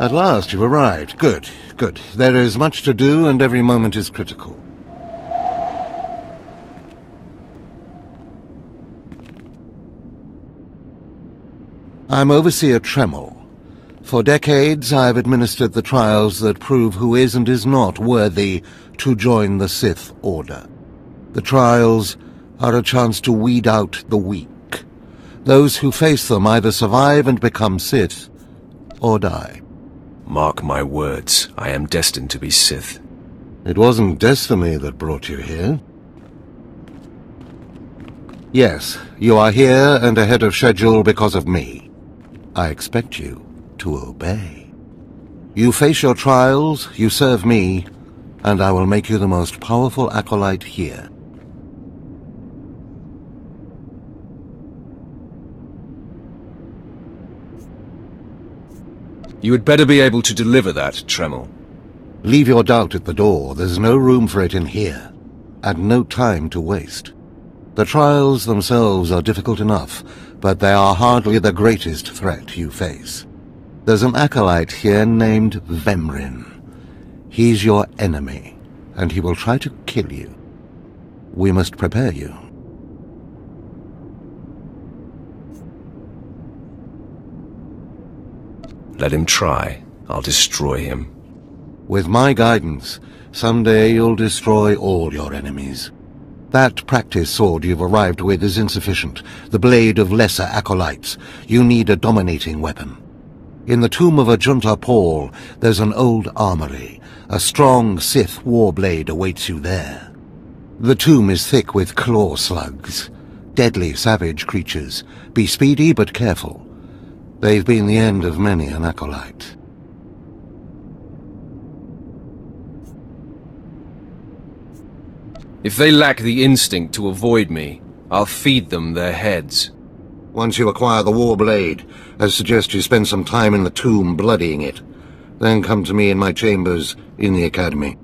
At last you've arrived. Good, good. There is much to do and every moment is critical. I'm Overseer Tremel. For decades I've administered the trials that prove who is and is not worthy to join the Sith Order. The trials are a chance to weed out the weak. Those who face them either survive and become Sith, or die. Mark my words, I am destined to be Sith. It wasn't destiny that brought you here. Yes, you are here and ahead of schedule because of me. I expect you to obey. You face your trials, you serve me, and I will make you the most powerful acolyte here. You had better be able to deliver that, Tremel. Leave your doubt at the door. There's no room for it in here, and no time to waste. The trials themselves are difficult enough, but they are hardly the greatest threat you face. There's an acolyte here named Vemrin. He's your enemy, and he will try to kill you. We must prepare you. Let him try. I'll destroy him. With my guidance, someday you'll destroy all your enemies. That practice sword you've arrived with is insufficient. The blade of lesser acolytes. You need a dominating weapon. In the tomb of Ajunta Paul, there's an old armory. A strong Sith warblade awaits you there. The tomb is thick with claw slugs. Deadly savage creatures. Be speedy but careful. They've been the end of many an acolyte. If they lack the instinct to avoid me, I'll feed them their heads. Once you acquire the warblade, I suggest you spend some time in the tomb bloodying it. Then come to me in my chambers in the academy.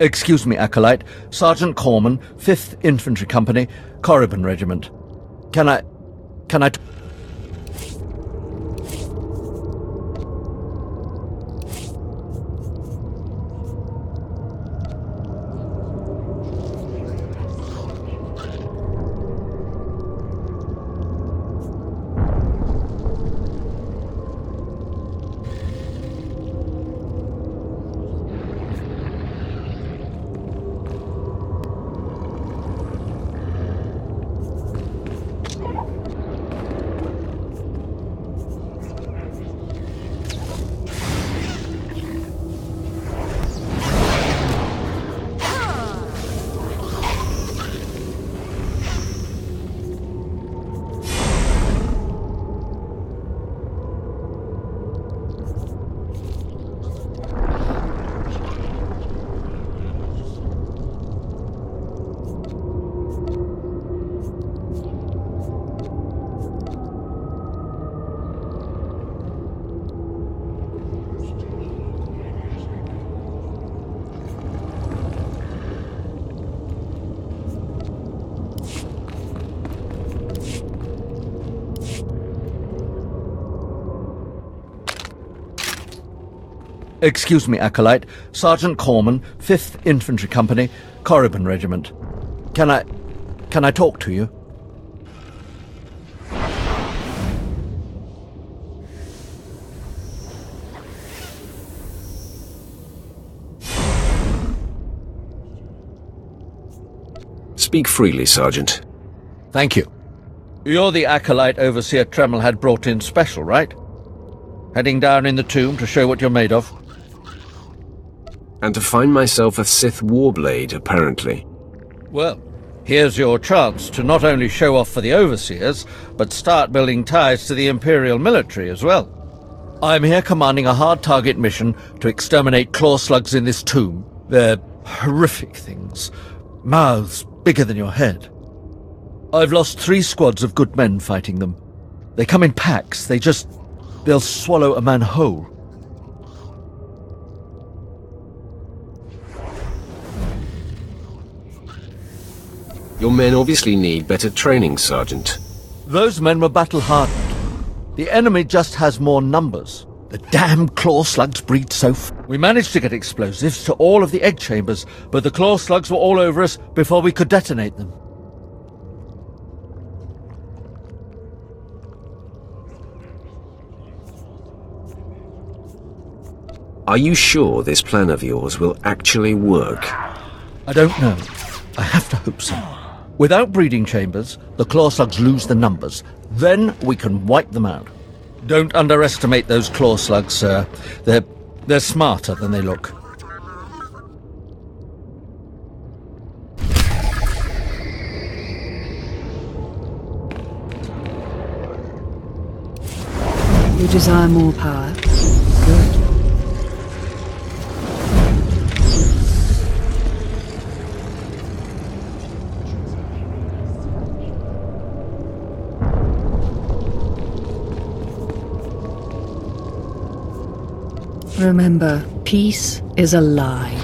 Excuse me, Acolyte. Sergeant Corman, 5th Infantry Company, Corriban Regiment. Can I... Excuse me, Acolyte. Sergeant Corman, 5th Infantry Company, Corriban Regiment. Can I talk to you? Speak freely, Sergeant. Thank you. You're the Acolyte Overseer Tremmel had brought in special, right? Heading down in the tomb to show what you're made of? And to find myself a Sith Warblade, apparently. Well, here's your chance to not only show off for the Overseers, but start building ties to the Imperial military as well. I'm here commanding a hard target mission to exterminate claw slugs in this tomb. They're horrific things. Mouths bigger than your head. I've lost 3 squads of good men fighting them. They come in packs. They'll swallow a man whole. Your men obviously need better training, Sergeant. Those men were battle-hardened. The enemy just has more numbers. The damn claw slugs breed so We managed to get explosives to all of the egg chambers, but the claw slugs were all over us before we could detonate them. Are you sure this plan of yours will actually work? I don't know. I have to hope so. Without breeding chambers, the claw slugs lose the numbers. Then we can wipe them out. Don't underestimate those claw slugs, sir. They're smarter than they look. You desire more power? Good. Remember, peace is a lie.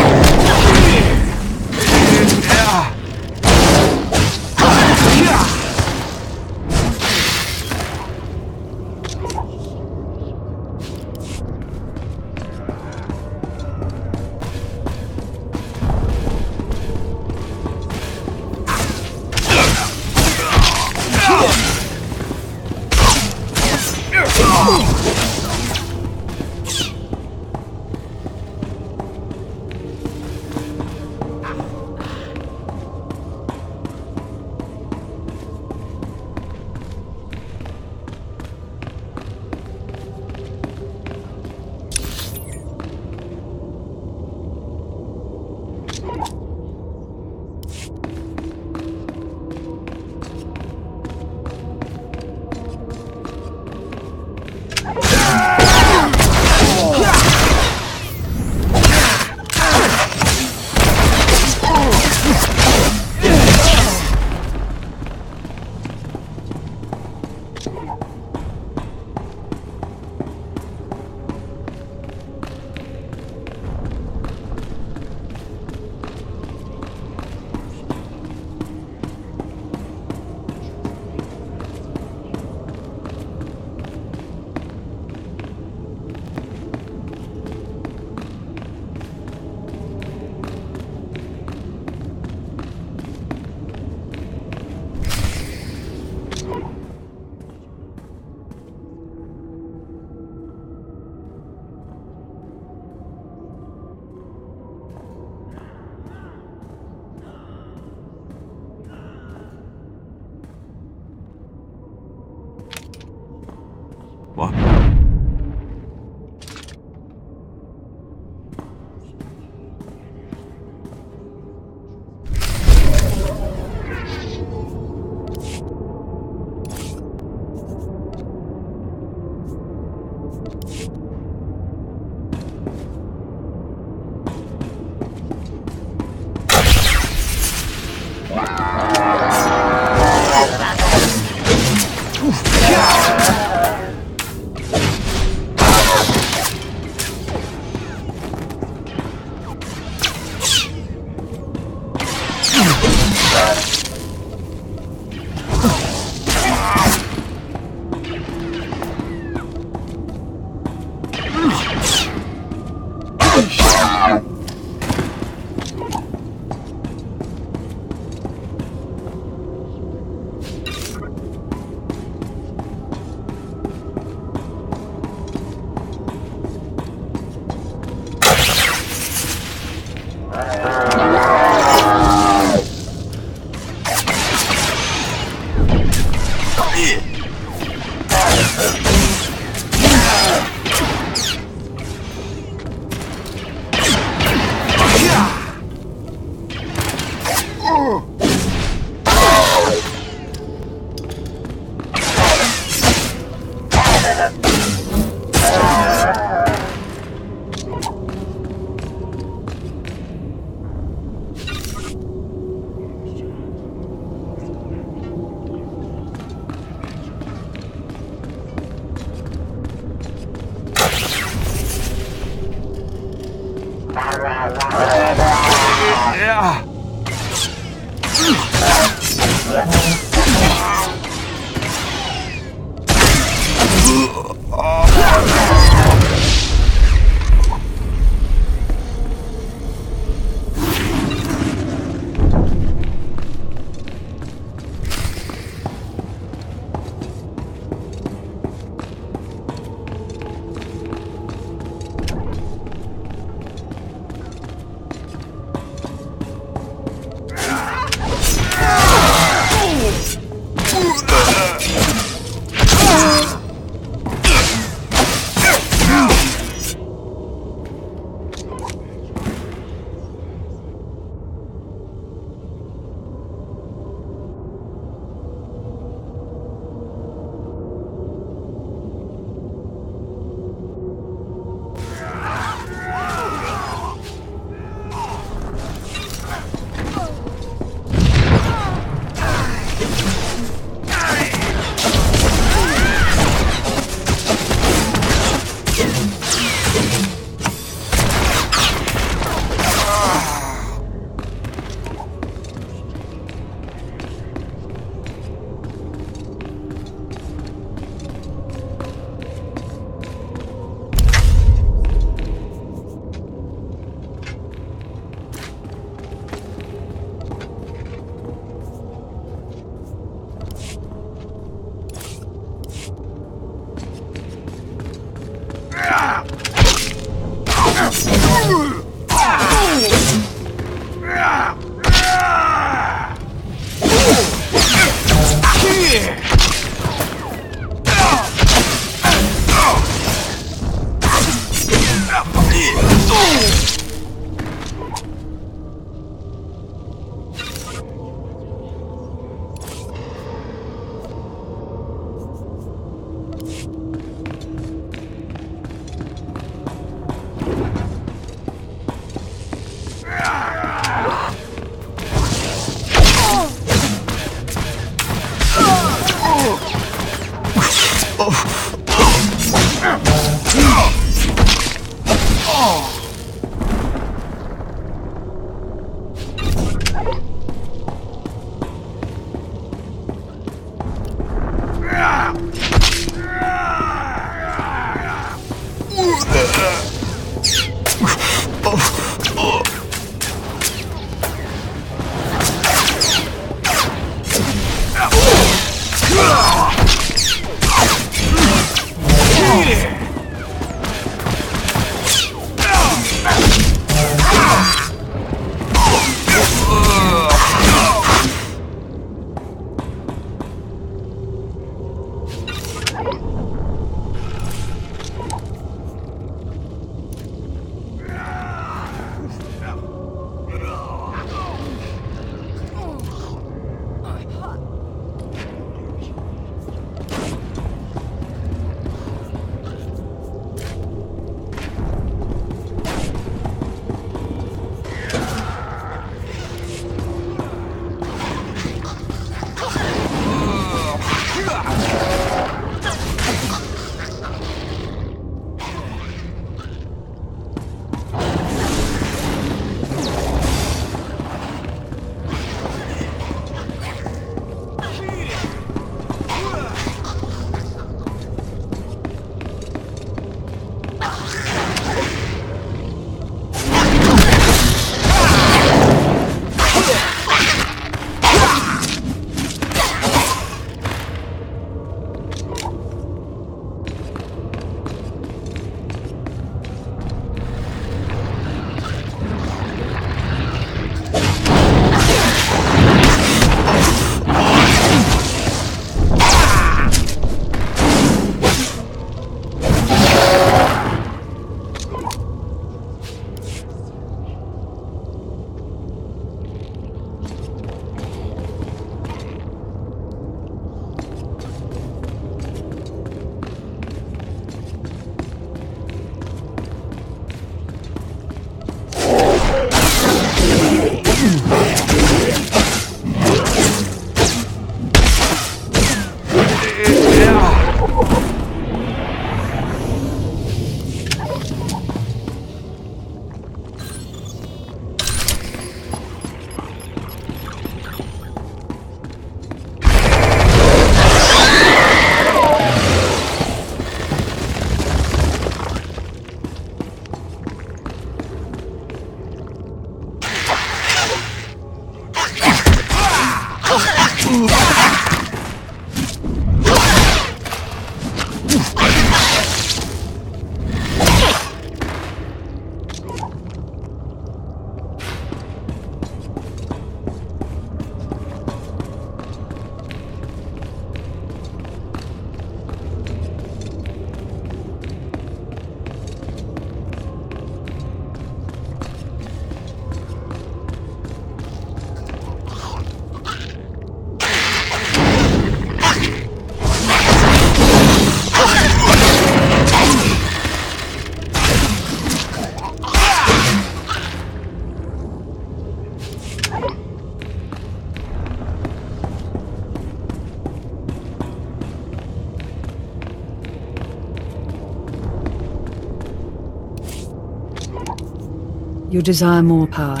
You desire more power?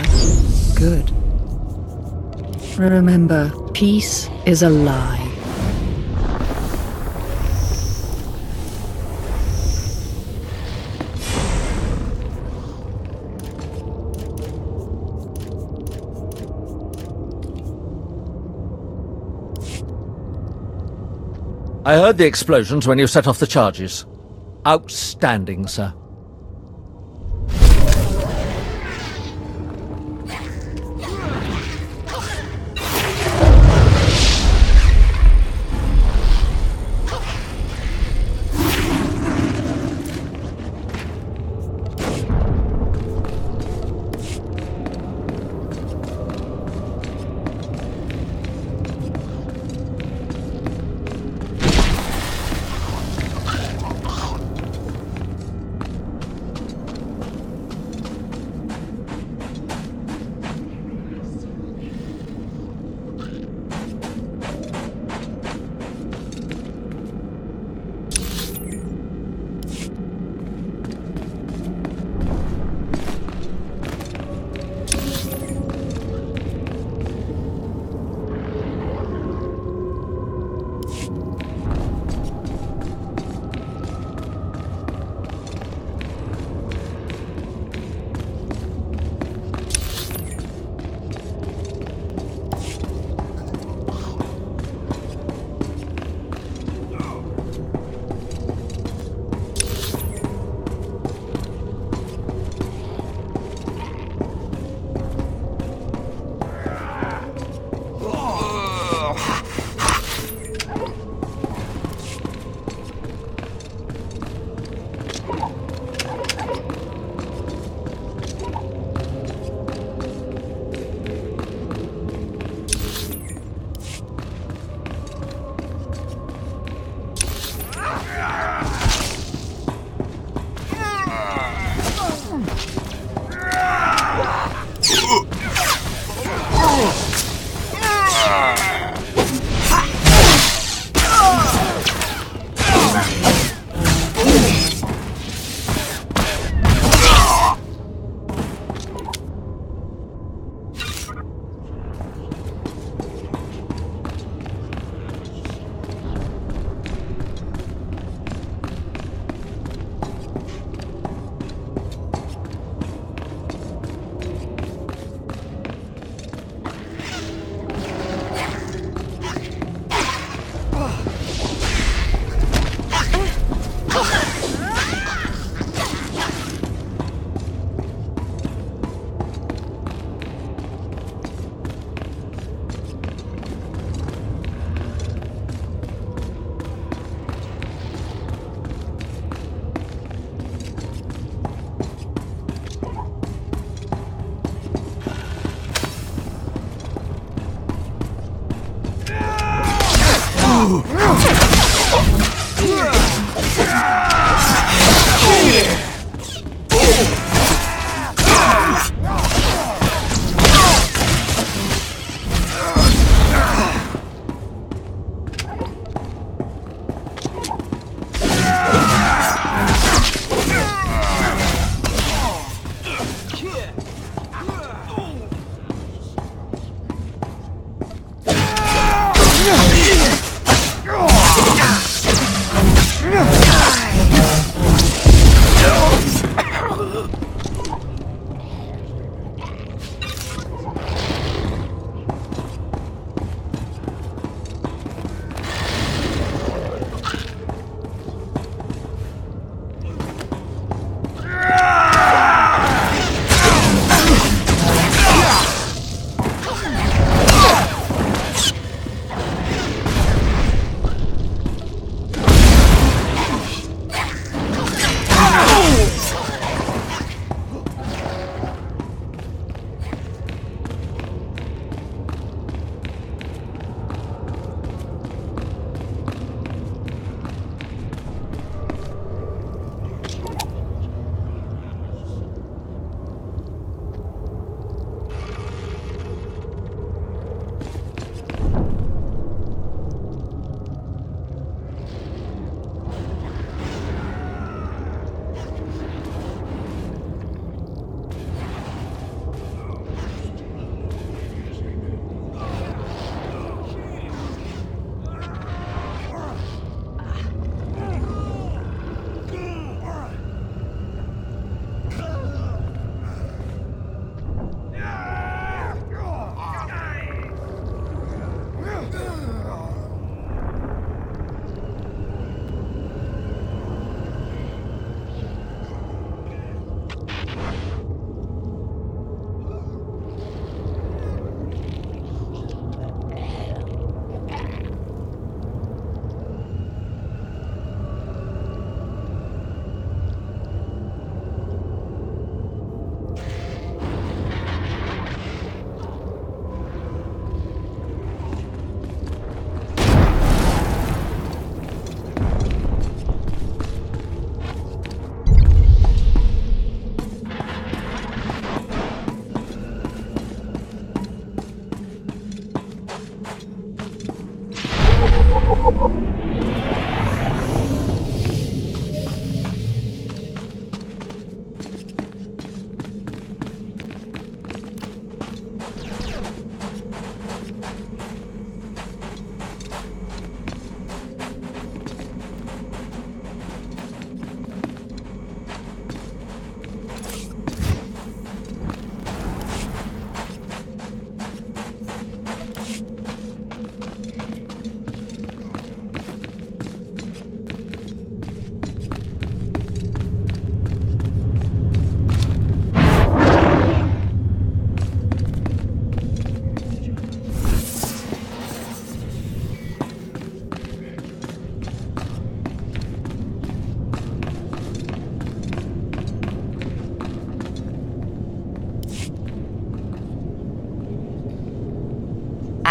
Good. Remember, peace is a lie. I heard the explosions when you set off the charges. Outstanding, sir.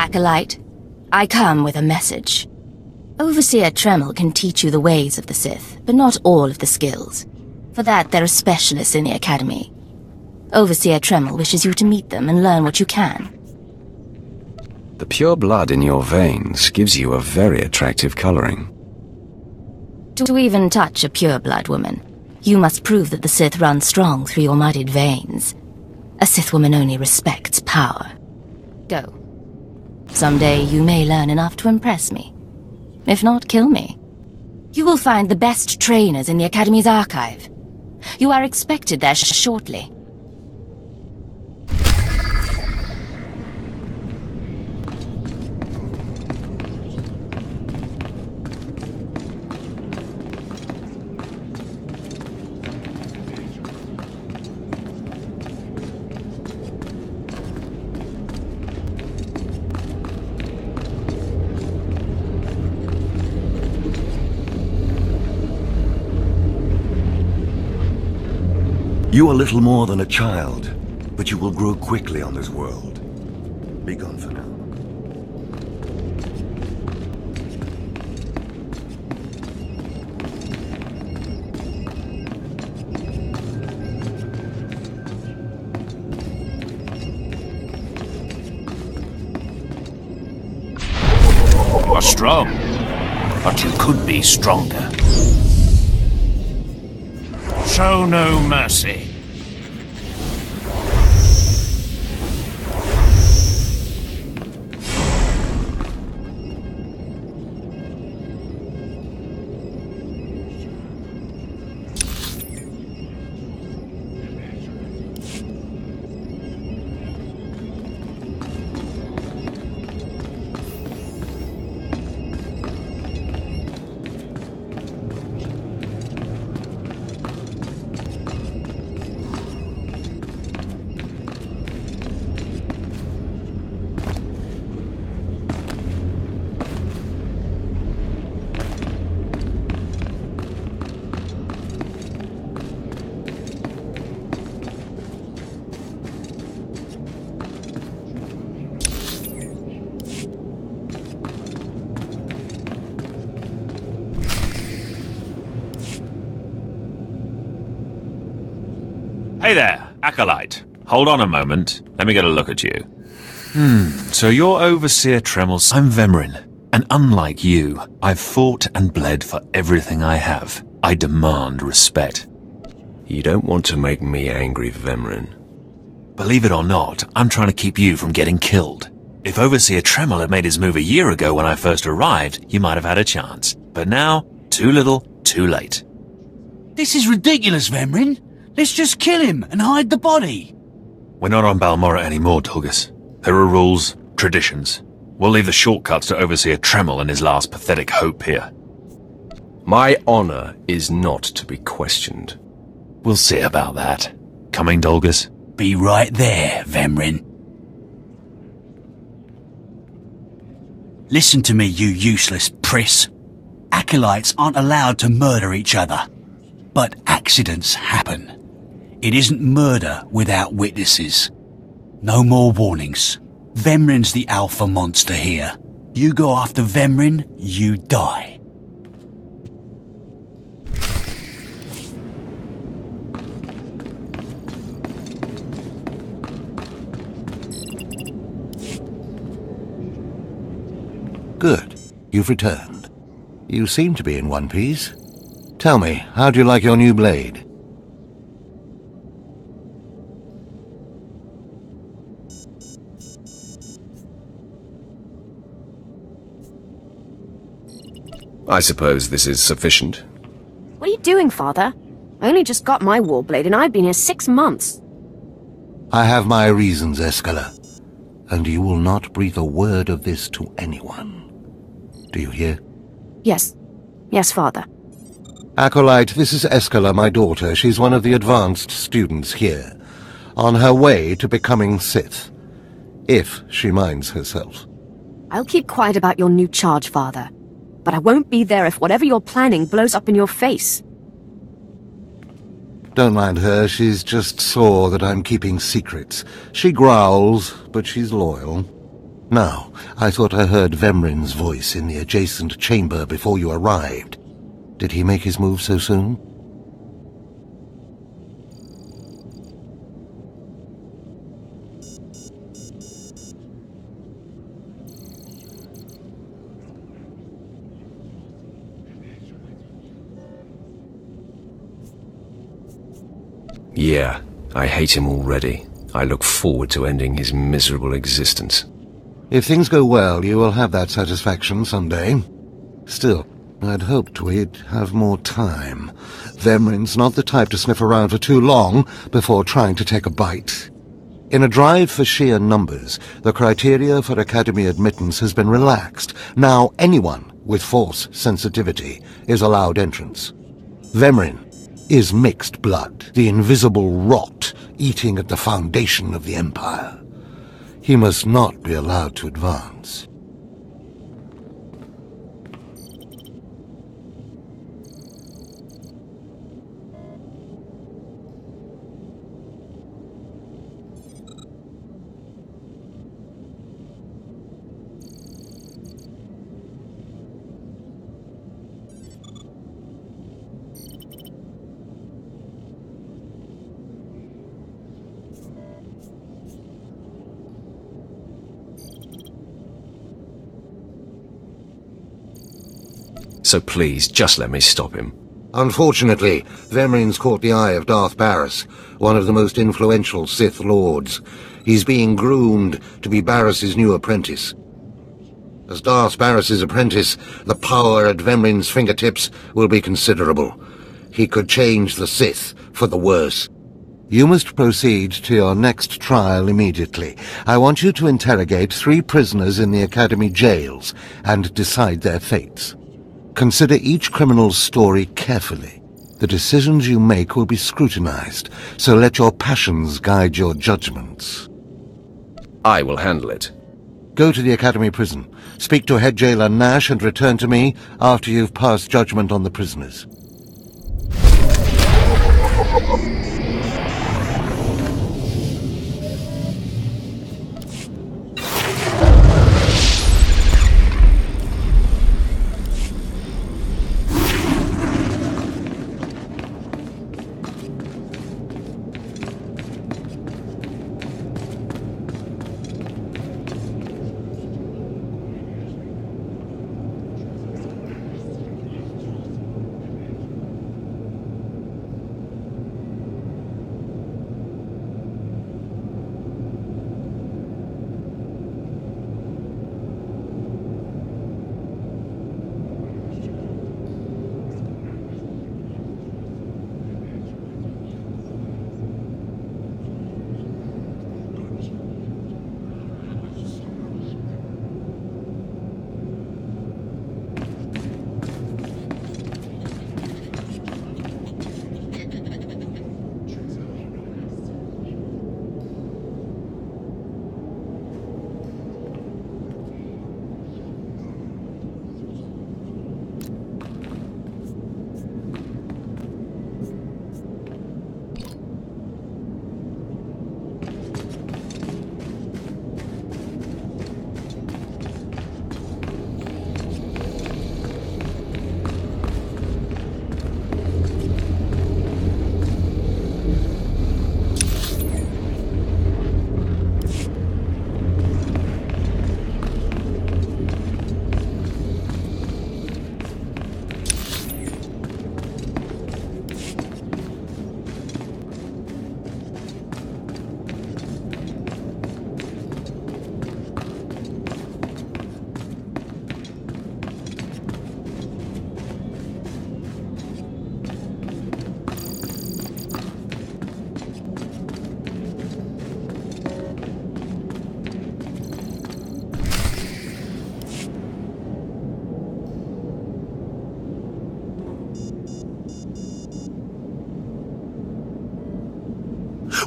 Acolyte. I come with a message. Overseer Tremel can teach you the ways of the Sith, but not all of the skills. For that, there are specialists in the Academy. Overseer Tremel wishes you to meet them and learn what you can. The pure blood in your veins gives you a very attractive coloring. To even touch a pure-blood woman, you must prove that the Sith run strong through your muddied veins. A Sith woman only respects power. Go. Someday you may learn enough to impress me. If not, kill me. You will find the best trainers in the Academy's archive. You are expected there shortly. You are little more than a child, but you will grow quickly on this world. Be gone for now. You are strong, but you could be stronger. Show no mercy. Hey there, Acolyte. Hold on a moment. Let me get a look at you. So you're Overseer Tremel. I'm Vemrin, and unlike you, I've fought and bled for everything I have. I demand respect. You don't want to make me angry, Vemrin. Believe it or not, I'm trying to keep you from getting killed. If Overseer Tremel had made his move a year ago when I first arrived, you might have had a chance. But now, too little, too late. This is ridiculous, Vemrin. Let's just kill him and hide the body. We're not on Balmorra anymore, Tulgus. There are rules, traditions. We'll leave the shortcuts to Overseer Tremel and his last pathetic hope here. My honor is not to be questioned. We'll see about that. Coming, Dolgus? Be right there, Vemrin. Listen to me, you useless priss. Acolytes aren't allowed to murder each other. But accidents happen. It isn't murder without witnesses. No more warnings. Vemrin's the alpha monster here. You go after Vemrin, you die. Good. You've returned. You seem to be in one piece. Tell me, how do you like your new blade? I suppose this is sufficient. What are you doing, Father? I only just got my warblade and I've been here 6 months. I have my reasons, Escala. And you will not breathe a word of this to anyone. Do you hear? Yes. Yes, Father. Acolyte, this is Escala, my daughter. She's one of the advanced students here. On her way to becoming Sith. If she minds herself. I'll keep quiet about your new charge, Father. But I won't be there if whatever you're planning blows up in your face. Don't mind her, she's just sore that I'm keeping secrets. She growls, but she's loyal. Now, I thought I heard Vemrin's voice in the adjacent chamber before you arrived. Did he make his move so soon? Yeah, I hate him already. I look forward to ending his miserable existence. If things go well, you will have that satisfaction someday. Still, I'd hoped we'd have more time. Vemrin's not the type to sniff around for too long before trying to take a bite. In a drive for sheer numbers, the criteria for Academy admittance has been relaxed. Now anyone with force sensitivity is allowed entrance. Vemrin is mixed blood, the invisible rot eating at the foundation of the Empire. He must not be allowed to advance. So please, just let me stop him. Unfortunately, Vemrin's caught the eye of Darth Barris, one of the most influential Sith Lords. He's being groomed to be Barris's new apprentice. As Darth Barris's apprentice, the power at Vemrin's fingertips will be considerable. He could change the Sith for the worse. You must proceed to your next trial immediately. I want you to interrogate 3 prisoners in the Academy jails and decide their fates. Consider each criminal's story carefully. The decisions you make will be scrutinized, so let your passions guide your judgments. I will handle it. Go to the Academy prison, speak to head jailer Nash, and return to me after you've passed judgment on the prisoners.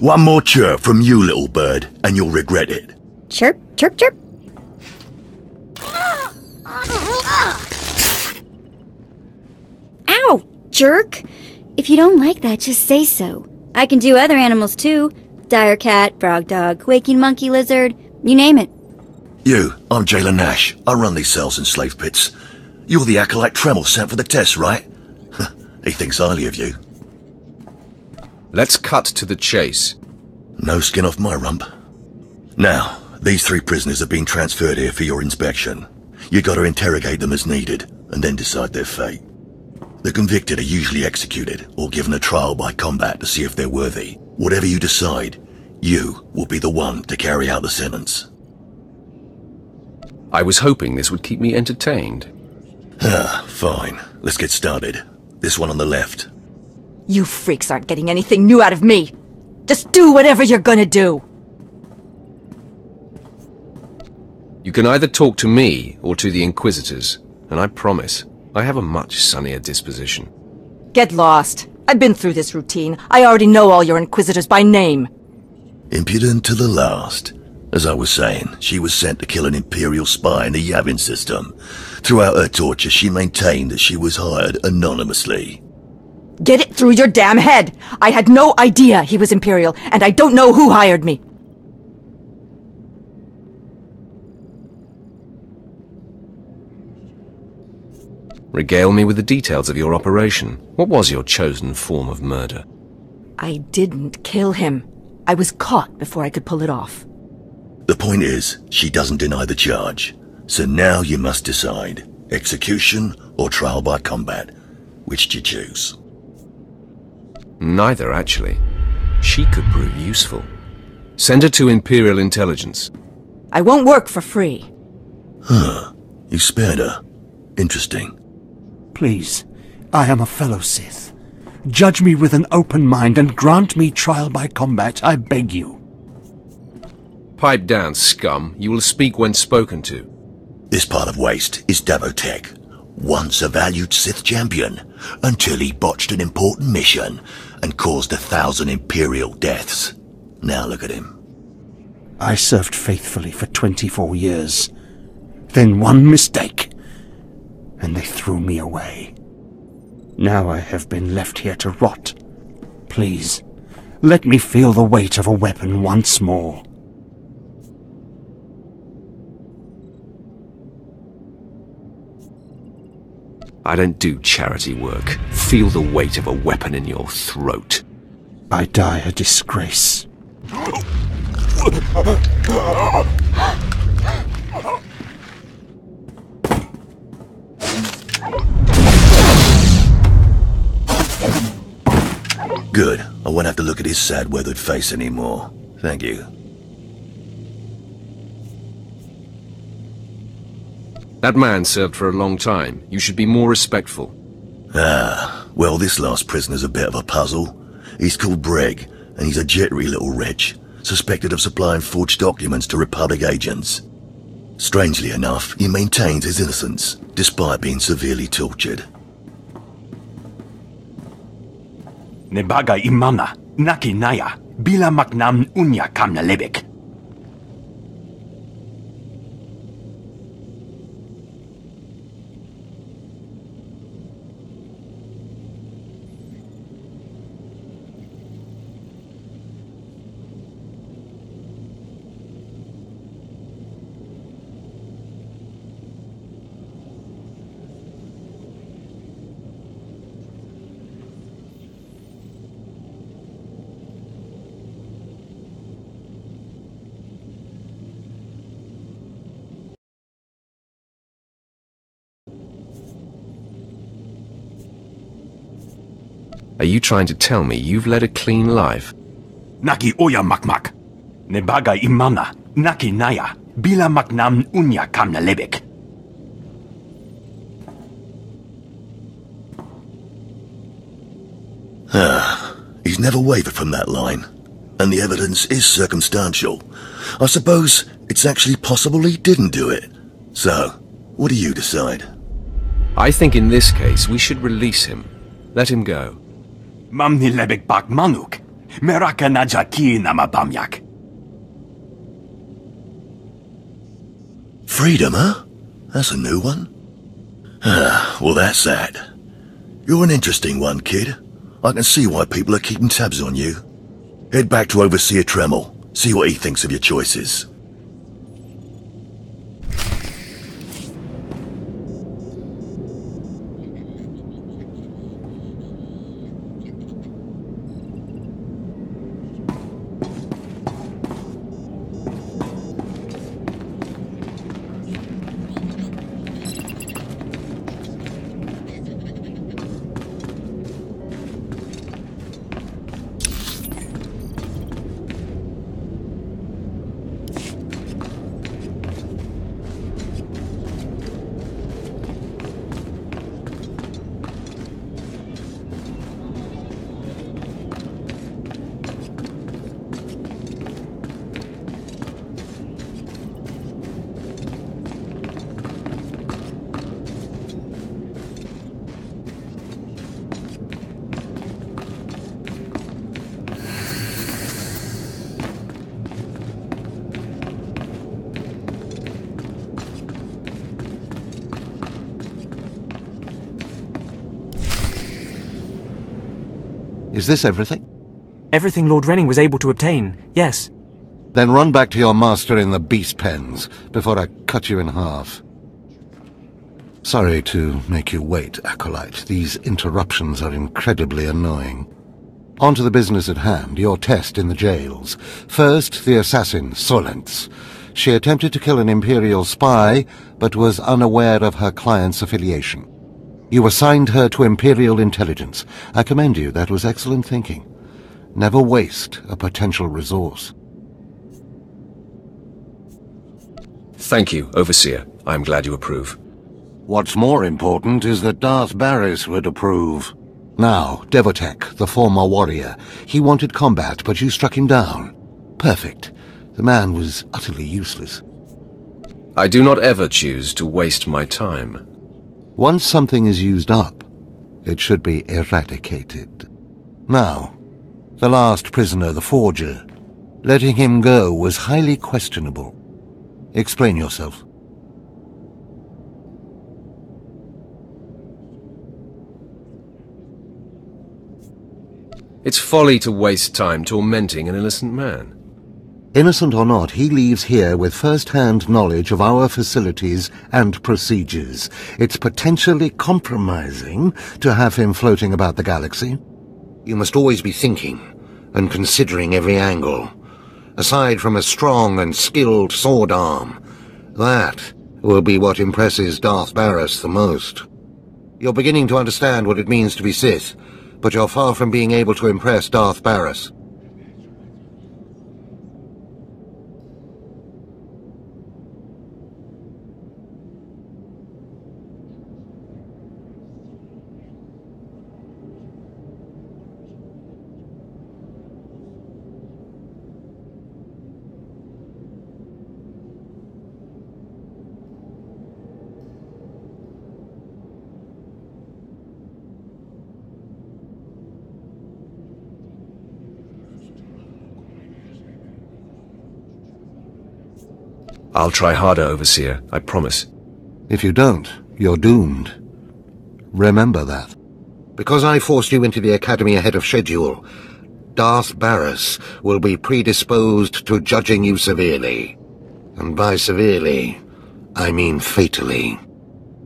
One more chirp from you, little bird, and you'll regret it. Chirp, chirp, chirp. Ow, jerk. If you don't like that, just say so. I can do other animals too. Dire cat, frog dog, quaking monkey lizard, you name it. You, I'm Jailer Nash. I run these cells and slave pits. You're the acolyte Tremel sent for the test, right? He thinks highly of you. Let's cut to the chase. No skin off my rump. Now, these 3 prisoners have been transferred here for your inspection. You gotta interrogate them as needed, and then decide their fate. The convicted are usually executed, or given a trial by combat to see if they're worthy. Whatever you decide, you will be the one to carry out the sentence. I was hoping this would keep me entertained. Fine. Let's get started. This one on the left. You freaks aren't getting anything new out of me. Just do whatever you're gonna do. You can either talk to me or to the Inquisitors, and I promise, I have a much sunnier disposition. Get lost. I've been through this routine. I already know all your Inquisitors by name. Impudent to the last. As I was saying, she was sent to kill an Imperial spy in the Yavin system. Throughout her torture, she maintained that she was hired anonymously. Get it through your damn head! I had no idea he was Imperial, and I don't know who hired me. Regale me with the details of your operation. What was your chosen form of murder? I didn't kill him. I was caught before I could pull it off. The point is, she doesn't deny the charge. So now you must decide. Execution or trial by combat. Which do you choose? Neither, actually. She could prove useful. Send her to Imperial Intelligence. I won't work for free. Huh. You spared her. Interesting. Please, I am a fellow Sith. Judge me with an open mind and grant me trial by combat, I beg you. Pipe down, scum. You will speak when spoken to. This part of Waste is Davotech. Once a valued Sith champion, until he botched an important mission and caused 1,000 Imperial deaths. Now look at him. I served faithfully for 24 years. Then one mistake, and they threw me away. Now I have been left here to rot. Please, let me feel the weight of a weapon once more. I don't do charity work. Feel the weight of a weapon in your throat. I die a disgrace. Good. I won't have to look at his sad, weathered face anymore. Thank you. That man served for a long time. You should be more respectful. Well, this last prisoner's a bit of a puzzle. He's called Breg, and he's a jittery little wretch, suspected of supplying forged documents to Republic agents. Strangely enough, he maintains his innocence, despite being severely tortured. Nebaga imana, naki naya, bila maknam unya kamna lebek. Are you trying to tell me you've led a clean life? Naki oya makmak. Nebaga imana, naki naya, bila maknam unya kamna lebek. He's never wavered from that line. And the evidence is circumstantial. I suppose it's actually possible he didn't do it. So, what do you decide? I think in this case we should release him. Let him go. Mamni lebek bak manuk. Meraka najaki namabamyak. Freedom, huh? That's a new one. Well, that's that. You're an interesting one, kid. I can see why people are keeping tabs on you. Head back to Overseer Tremel. See what he thinks of your choices. Is this everything? Everything Lord Renning was able to obtain, yes. Then run back to your master in the beast pens, before I cut you in half. Sorry to make you wait, Acolyte. These interruptions are incredibly annoying. On to the business at hand, your test in the jails. First, the assassin, Solentz. She attempted to kill an Imperial spy, but was unaware of her client's affiliation. You assigned her to Imperial intelligence. I commend you, that was excellent thinking. Never waste a potential resource. Thank you, Overseer. I am glad you approve. What's more important is that Darth Barris would approve. Now, Devotek, the former warrior. He wanted combat, but you struck him down. Perfect. The man was utterly useless. I do not ever choose to waste my time. Once something is used up, it should be eradicated. Now, the last prisoner, the Forger. Letting him go was highly questionable. Explain yourself. It's folly to waste time tormenting an innocent man. Innocent or not, he leaves here with first-hand knowledge of our facilities and procedures. It's potentially compromising to have him floating about the galaxy. You must always be thinking and considering every angle. Aside from a strong and skilled sword arm, that will be what impresses Darth Barris the most. You're beginning to understand what it means to be Sith, but you're far from being able to impress Darth Barris. I'll try harder, Overseer, I promise. If you don't, you're doomed. Remember that. Because I forced you into the Academy ahead of schedule, Darth Barris will be predisposed to judging you severely. And by severely, I mean fatally.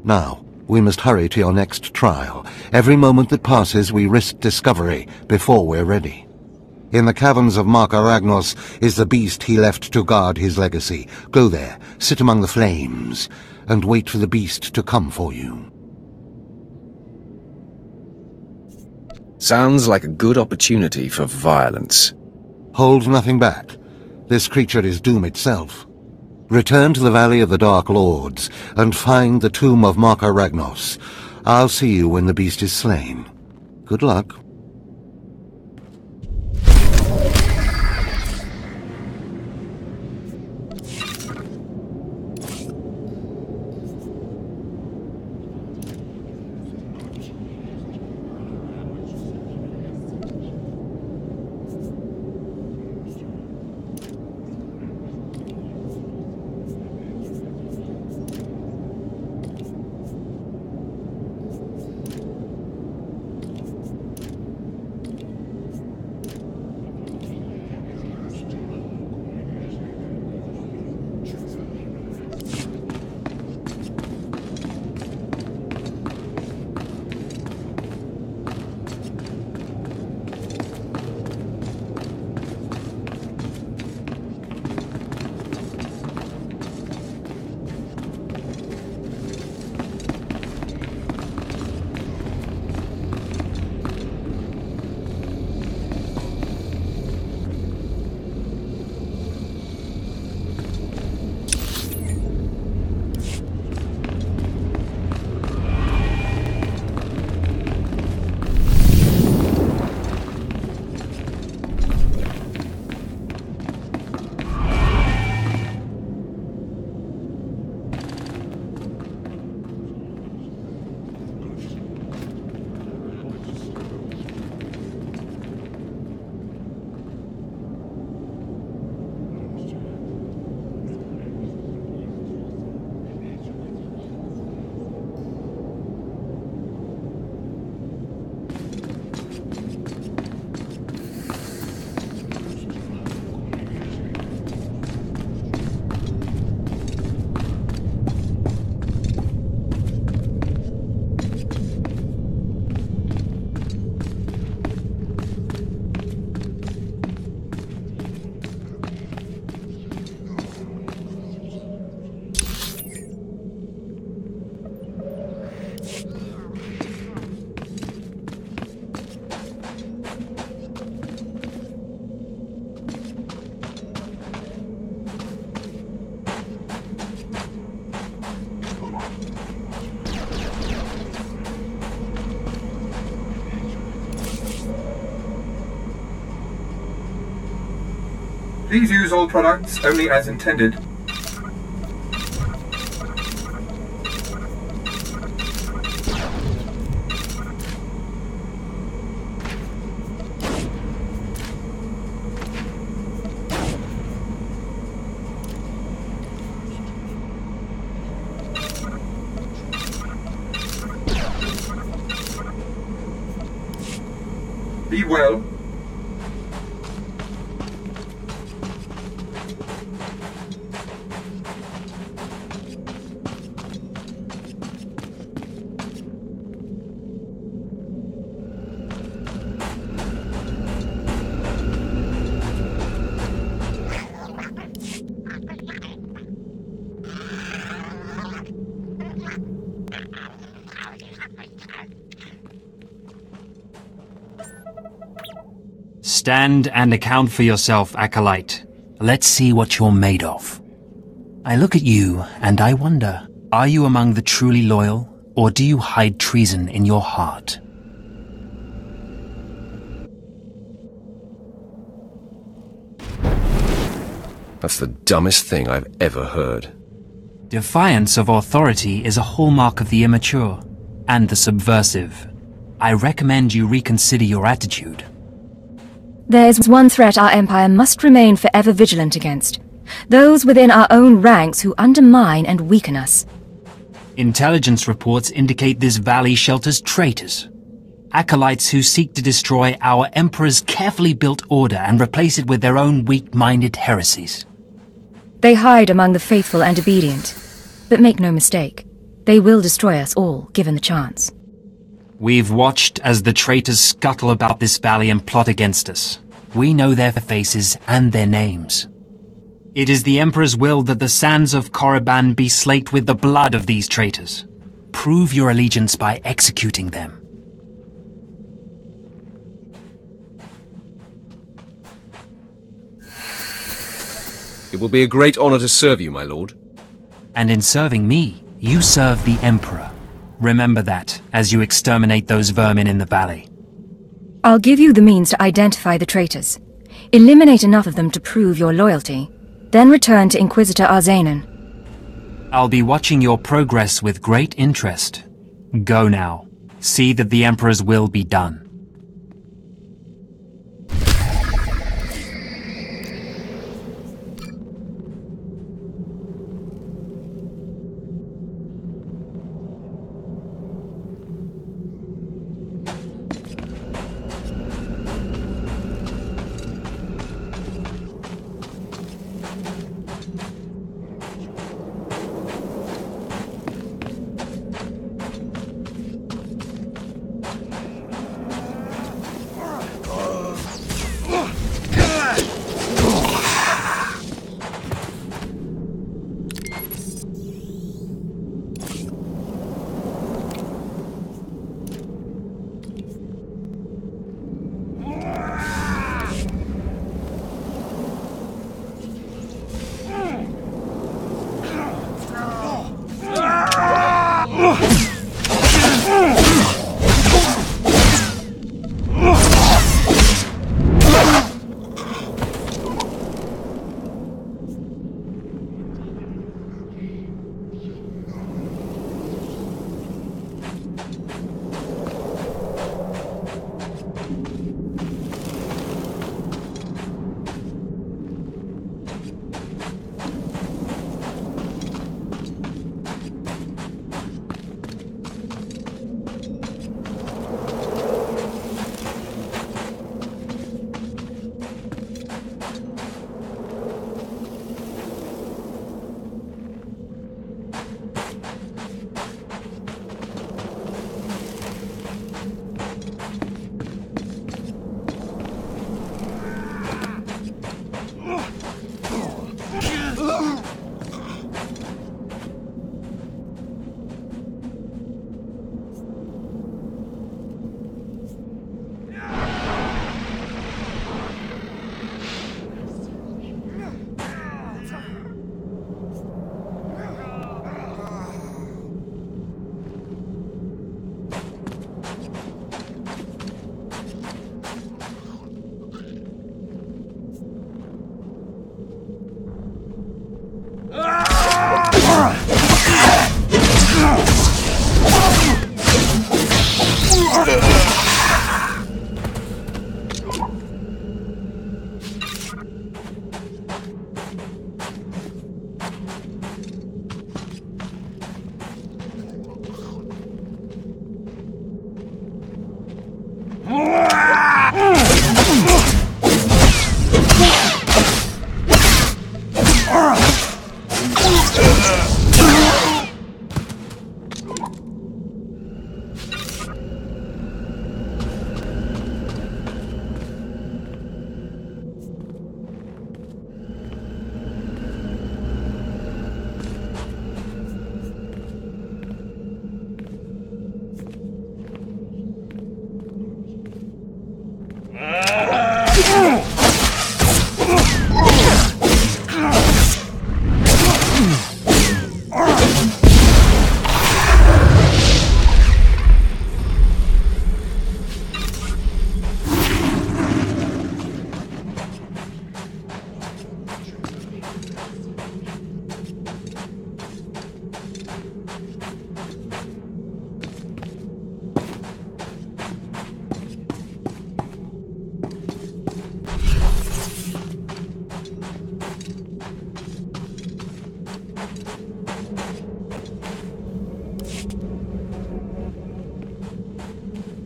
Now, we must hurry to your next trial. Every moment that passes, we risk discovery before we're ready. In the caverns of Mark Aragnos is the beast he left to guard his legacy. Go there, sit among the flames, and wait for the beast to come for you. Sounds like a good opportunity for violence. Hold nothing back. This creature is doom itself. Return to the Valley of the Dark Lords, and find the tomb of Mark Aragnos. I'll see you when the beast is slain. Good luck. Please use all products only as intended. Be well. Stand and account for yourself, Acolyte. Let's see what you're made of. I look at you and I wonder, are you among the truly loyal, or do you hide treason in your heart? That's the dumbest thing I've ever heard. Defiance of authority is a hallmark of the immature and the subversive. I recommend you reconsider your attitude. There's one threat our Empire must remain forever vigilant against. Those within our own ranks who undermine and weaken us. Intelligence reports indicate this valley shelters traitors. Acolytes who seek to destroy our Emperor's carefully built order and replace it with their own weak-minded heresies. They hide among the faithful and obedient. But make no mistake, they will destroy us all, given the chance. We've watched as the traitors scuttle about this valley and plot against us. We know their faces and their names. It is the Emperor's will that the sands of Korriban be slaked with the blood of these traitors. Prove your allegiance by executing them. It will be a great honor to serve you, my lord. And in serving me, you serve the Emperor. Remember that, as you exterminate those vermin in the valley. I'll give you the means to identify the traitors. Eliminate enough of them to prove your loyalty. Then return to Inquisitor Arzanan. I'll be watching your progress with great interest. Go now. See that the Emperor's will be done.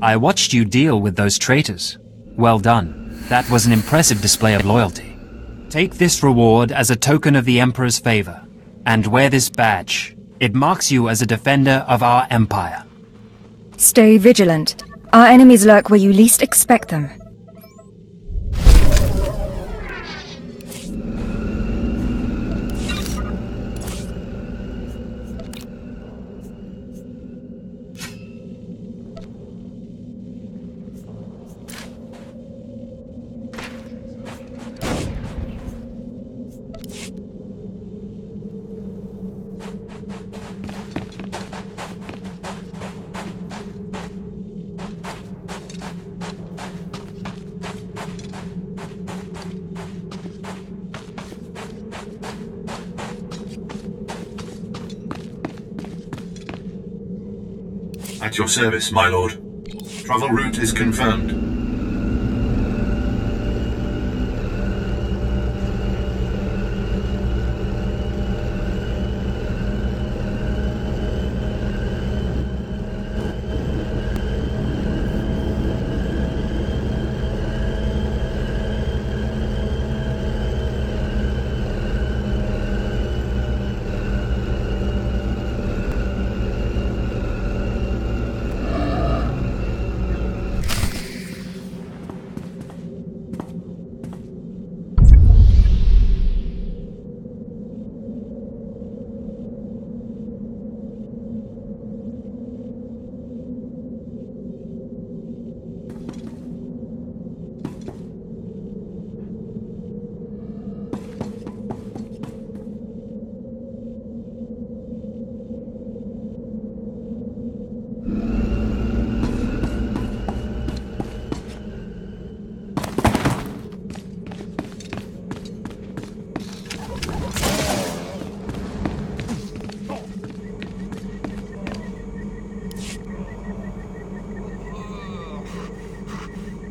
I watched you deal with those traitors. Well done. That was an impressive display of loyalty. Take this reward as a token of the Emperor's favor, and wear this badge. It marks you as a defender of our empire. Stay vigilant. Our enemies lurk where you least expect them. At your service, my lord. Travel route is confirmed.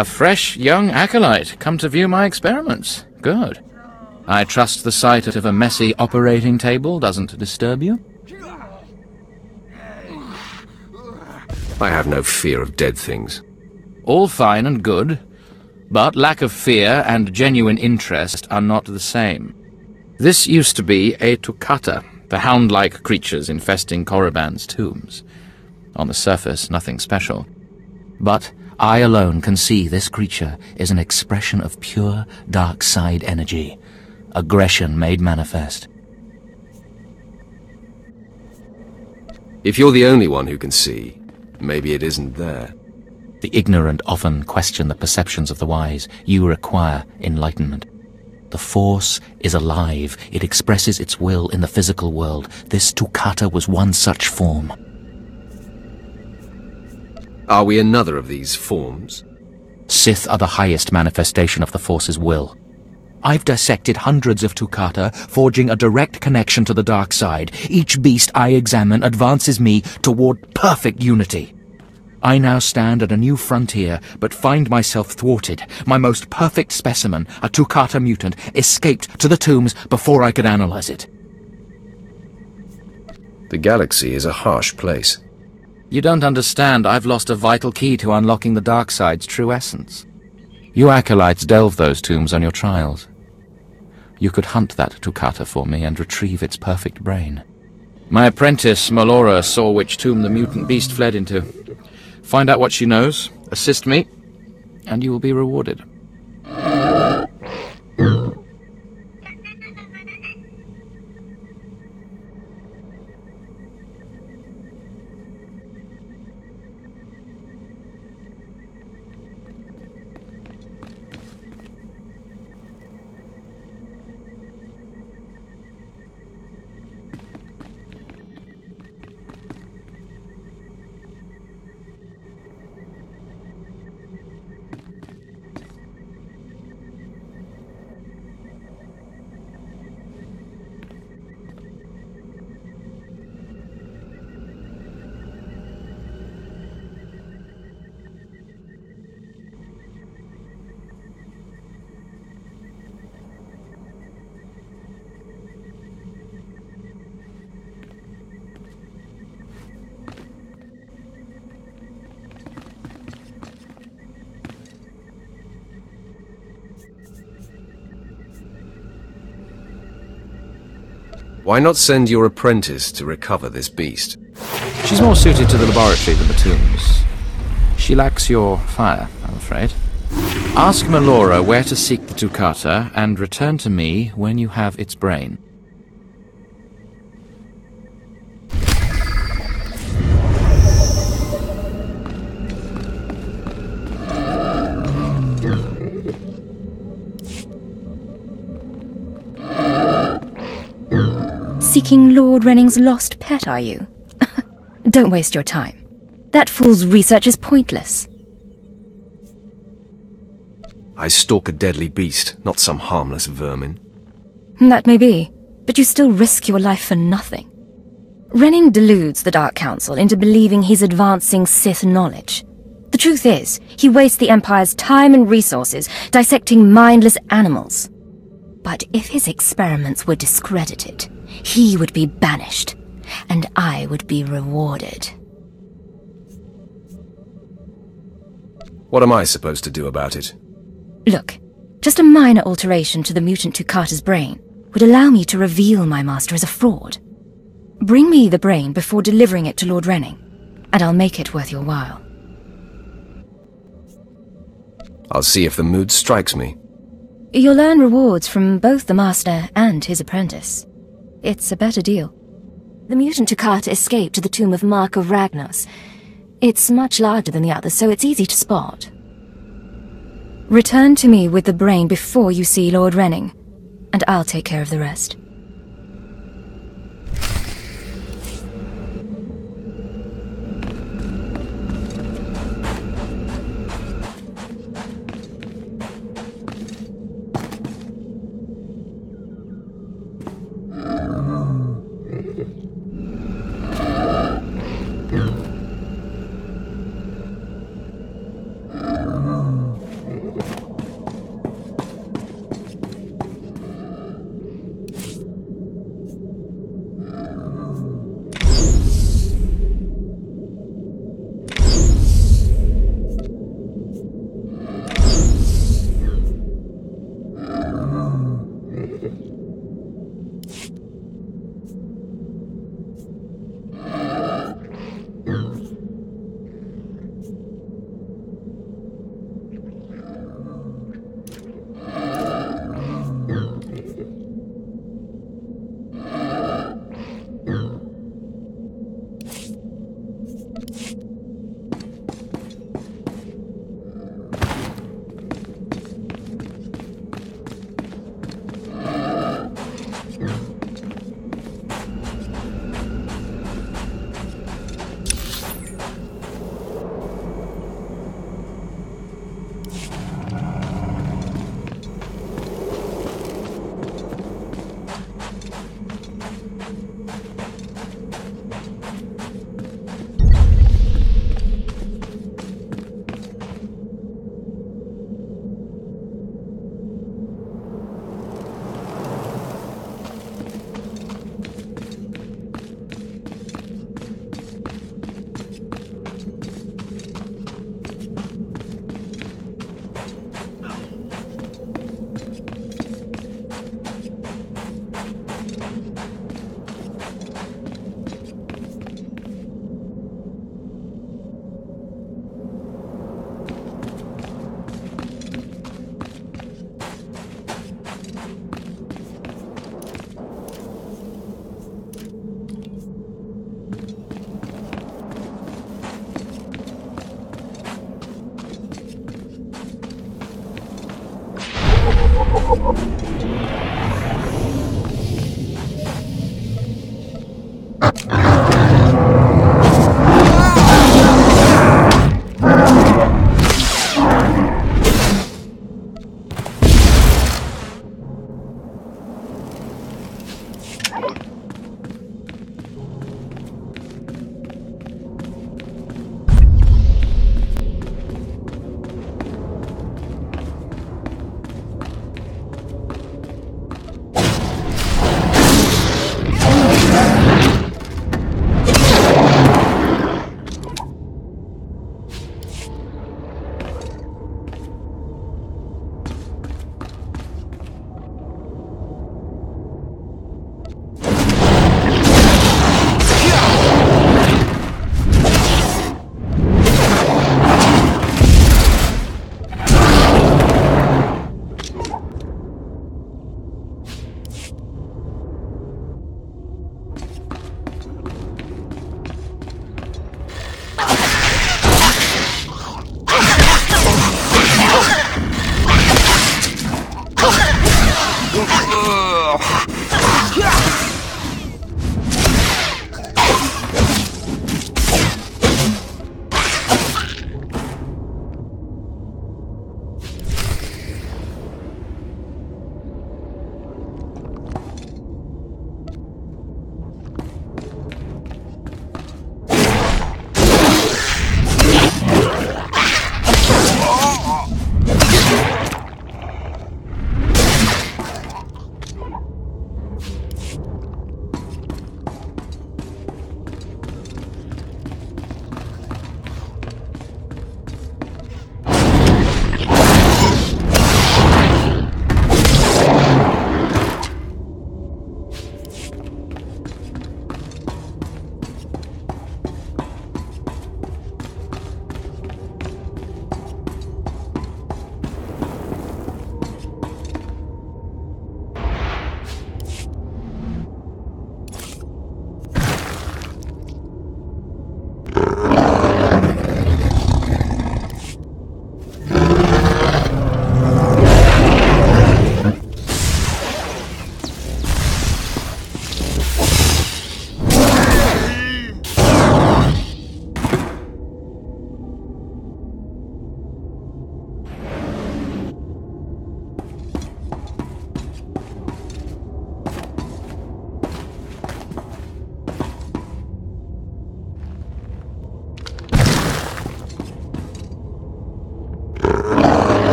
A fresh young acolyte, come to view my experiments. Good. I trust the sight of a messy operating table doesn't disturb you? I have no fear of dead things. All fine and good, but lack of fear and genuine interest are not the same. This used to be a Toccata, the hound-like creatures infesting Korriban's tombs. On the surface, nothing special. But I alone can see this creature is an expression of pure dark side energy, aggression made manifest. If you're the only one who can see, maybe it isn't there. The ignorant often question the perceptions of the wise. You require enlightenment. The Force is alive. It expresses its will in the physical world. This Toccata was one such form. Are we another of these forms? Sith are the highest manifestation of the Force's will. I've dissected hundreds of Toccata, forging a direct connection to the dark side. Each beast I examine advances me toward perfect unity. I now stand at a new frontier, but find myself thwarted. My most perfect specimen, a Toccata mutant, escaped to the tombs before I could analyze it. The galaxy is a harsh place. You don't understand. I've lost a vital key to unlocking the dark side's true essence. You acolytes delve those tombs on your trials. You could hunt that Toccata for me and retrieve its perfect brain. My apprentice, Melora, saw which tomb the mutant beast fled into. Find out what she knows, assist me, and you will be rewarded. Why not send your apprentice to recover this beast? She's more suited to the laboratory than the tombs. She lacks your fire, I'm afraid. Ask Melora where to seek the Toccata, and return to me when you have its brain. Seeking Lord Renning's lost pet, are you? Don't waste your time. That fool's research is pointless. I stalk a deadly beast, not some harmless vermin. That may be, but you still risk your life for nothing. Renning deludes the Dark Council into believing he's advancing Sith knowledge. The truth is, he wastes the Empire's time and resources dissecting mindless animals. But if his experiments were discredited, he would be banished, and I would be rewarded. What am I supposed to do about it? Look, just a minor alteration to the mutant Toccata's brain would allow me to reveal my master as a fraud. Bring me the brain before delivering it to Lord Renning, and I'll make it worth your while. I'll see if the mood strikes me. You'll earn rewards from both the master and his apprentice. It's a better deal. The mutant Toccata escaped to the tomb of Mark of Ragnos. It's much larger than the others, so it's easy to spot. Return to me with the brain before you see Lord Renning, and I'll take care of the rest.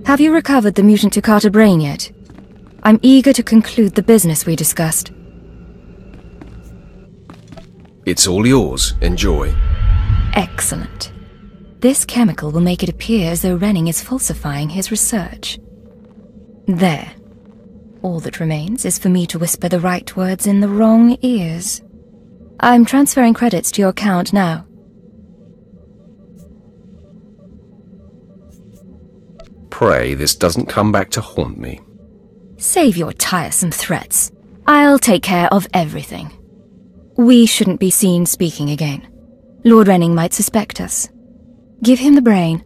Have you recovered the mutant Takata brain yet? I'm eager to conclude the business we discussed. It's all yours. Enjoy. Excellent. This chemical will make it appear as though Renning is falsifying his research. There. All that remains is for me to whisper the right words in the wrong ears. I'm transferring credits to your account now. Pray this doesn't come back to haunt me. Save your tiresome threats. I'll take care of everything. We shouldn't be seen speaking again. Lord Renning might suspect us. Give him the brain.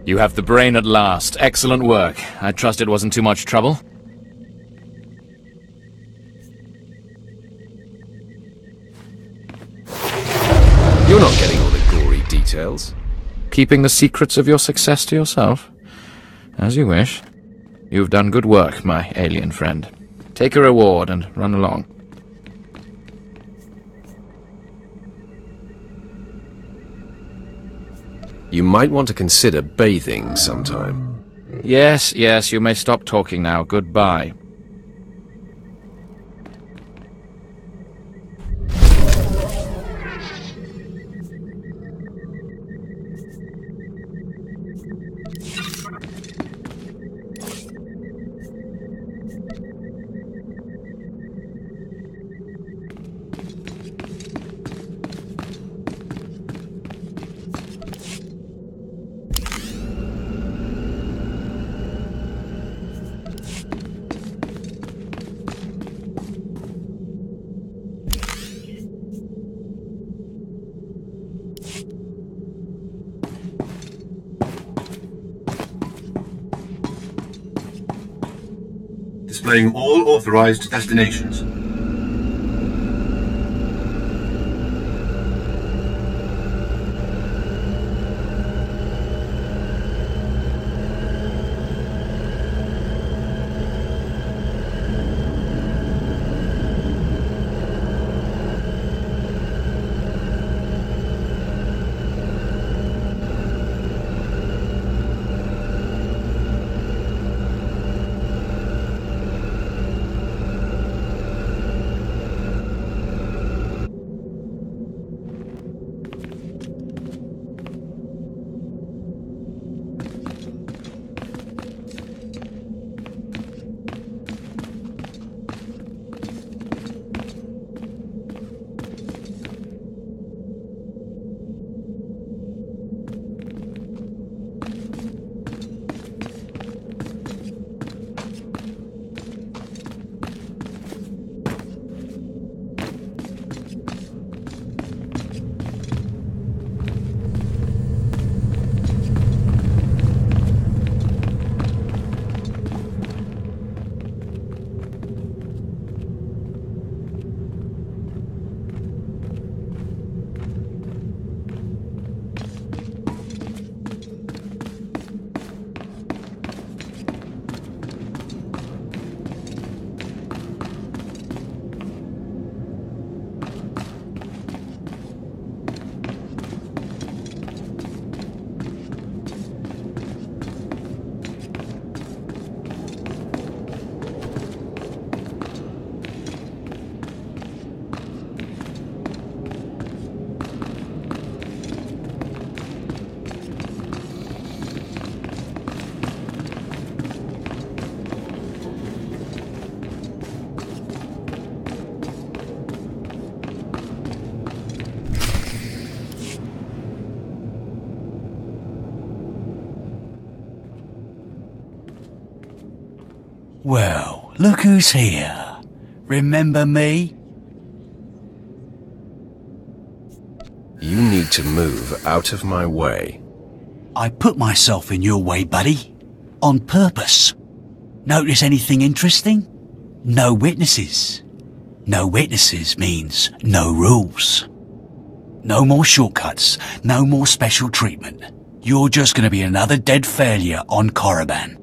You have the brain at last. Excellent work. I trust it wasn't too much trouble. You're not getting all the gory details. Keeping the secrets of your success to yourself? As you wish. You've done good work, my alien friend. Take a reward and run along. You might want to consider bathing sometime. Yes, you may stop talking now. Goodbye. Displaying all authorized destinations. Well, look who's here. Remember me? You need to move out of my way. I put myself in your way, buddy. On purpose. Notice anything interesting? No witnesses. No witnesses means no rules. No more shortcuts, no more special treatment. You're just gonna be another dead failure on Korriban.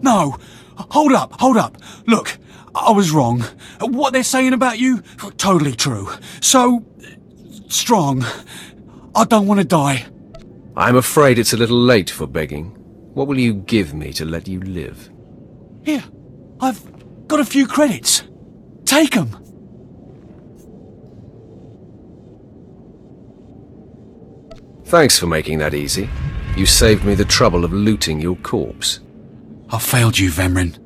No! Hold up! Look, I was wrong. What they're saying about you, totally true. So... strong. I don't want to die. I'm afraid it's a little late for begging. What will you give me to let you live? Here, I've got a few credits. Take 'em. Thanks for making that easy. You saved me the trouble of looting your corpse. I failed you, Vemrin.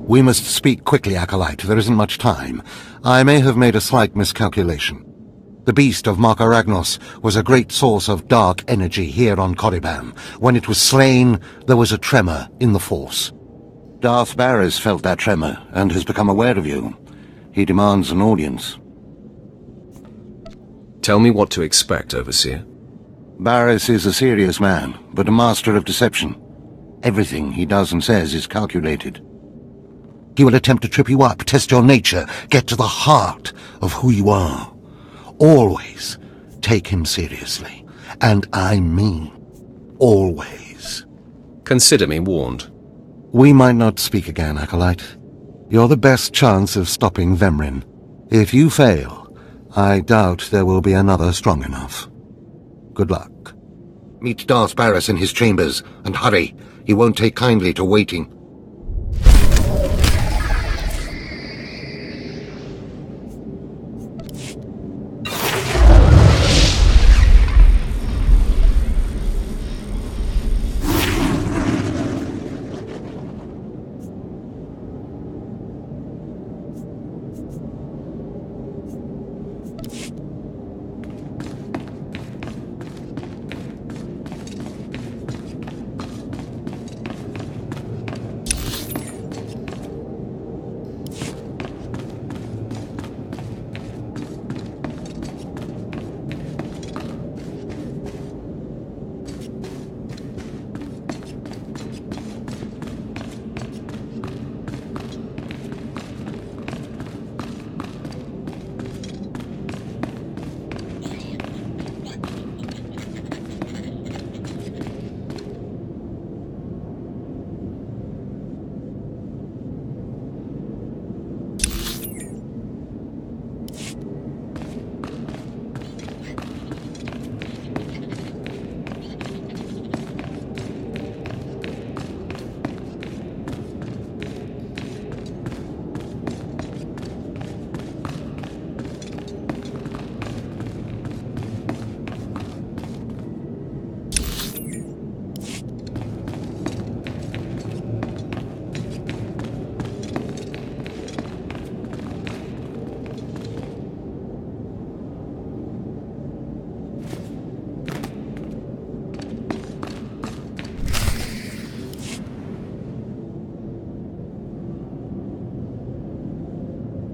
We must speak quickly, Acolyte. There isn't much time. I may have made a slight miscalculation. The beast of Markaragnos was a great source of dark energy here on Korriban. When it was slain, there was a tremor in the Force. Darth Barris felt that tremor and has become aware of you. He demands an audience. Tell me what to expect, Overseer. Barris is a serious man, but a master of deception. Everything he does and says is calculated. He will attempt to trip you up, test your nature, get to the heart of who you are. Always take him seriously. And I mean always. Consider me warned. We might not speak again, Acolyte. You're the best chance of stopping Vemrin. If you fail, I doubt there will be another strong enough. Good luck. Meet Darth Barris in his chambers, and hurry. He won't take kindly to waiting.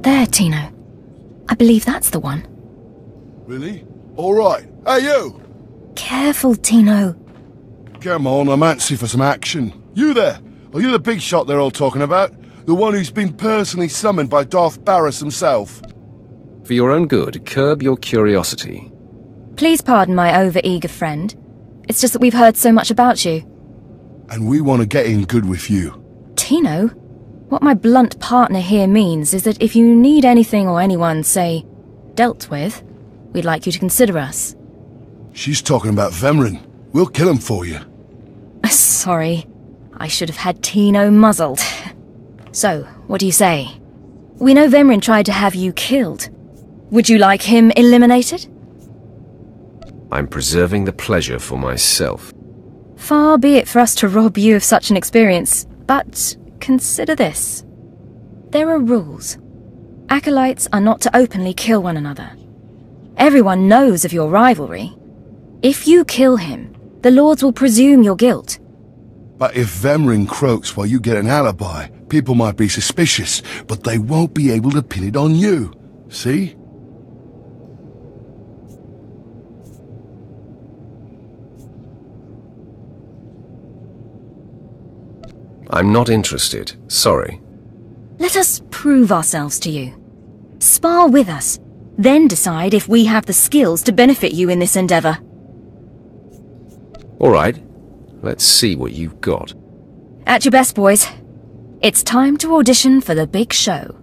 There, Tino. I believe that's the one. Really? All right. Hey, you! Careful, Tino. Come on, I'm antsy for some action. You there? Are you the big shot they're all talking about? The one who's been personally summoned by Darth Barris himself? For your own good, curb your curiosity. Please pardon my over-eager friend. It's just that we've heard so much about you. And we want to get in good with you. Tino? What my blunt partner here means is that if you need anything or anyone, say, dealt with, we'd like you to consider us. She's talking about Vemrin. We'll kill him for you. Sorry. I should have had Tino muzzled. So, what do you say? We know Vemrin tried to have you killed. Would you like him eliminated? I'm preserving the pleasure for myself. Far be it for us to rob you of such an experience, but consider this. There are rules. Acolytes are not to openly kill one another. Everyone knows of your rivalry. If you kill him, the Lords will presume your guilt. But if Vemrin croaks while you get an alibi, people might be suspicious, but they won't be able to pin it on you. See? I'm not interested. Sorry. Let us prove ourselves to you. Spar with us, then decide if we have the skills to benefit you in this endeavor. All right. Let's see what you've got. At your best, boys. It's time to audition for the big show.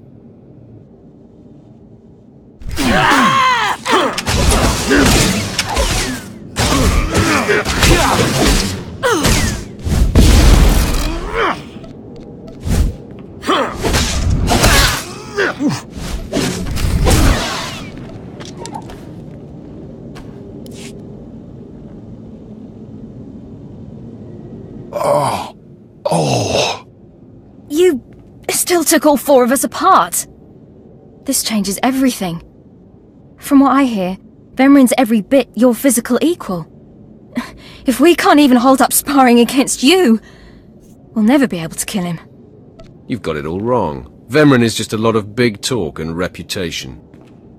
You still took all four of us apart. This changes everything. From what I hear, Vemrin's every bit your physical equal. If we can't even hold up sparring against you, we'll never be able to kill him. You've got it all wrong. Vemrin is just a lot of big talk and reputation.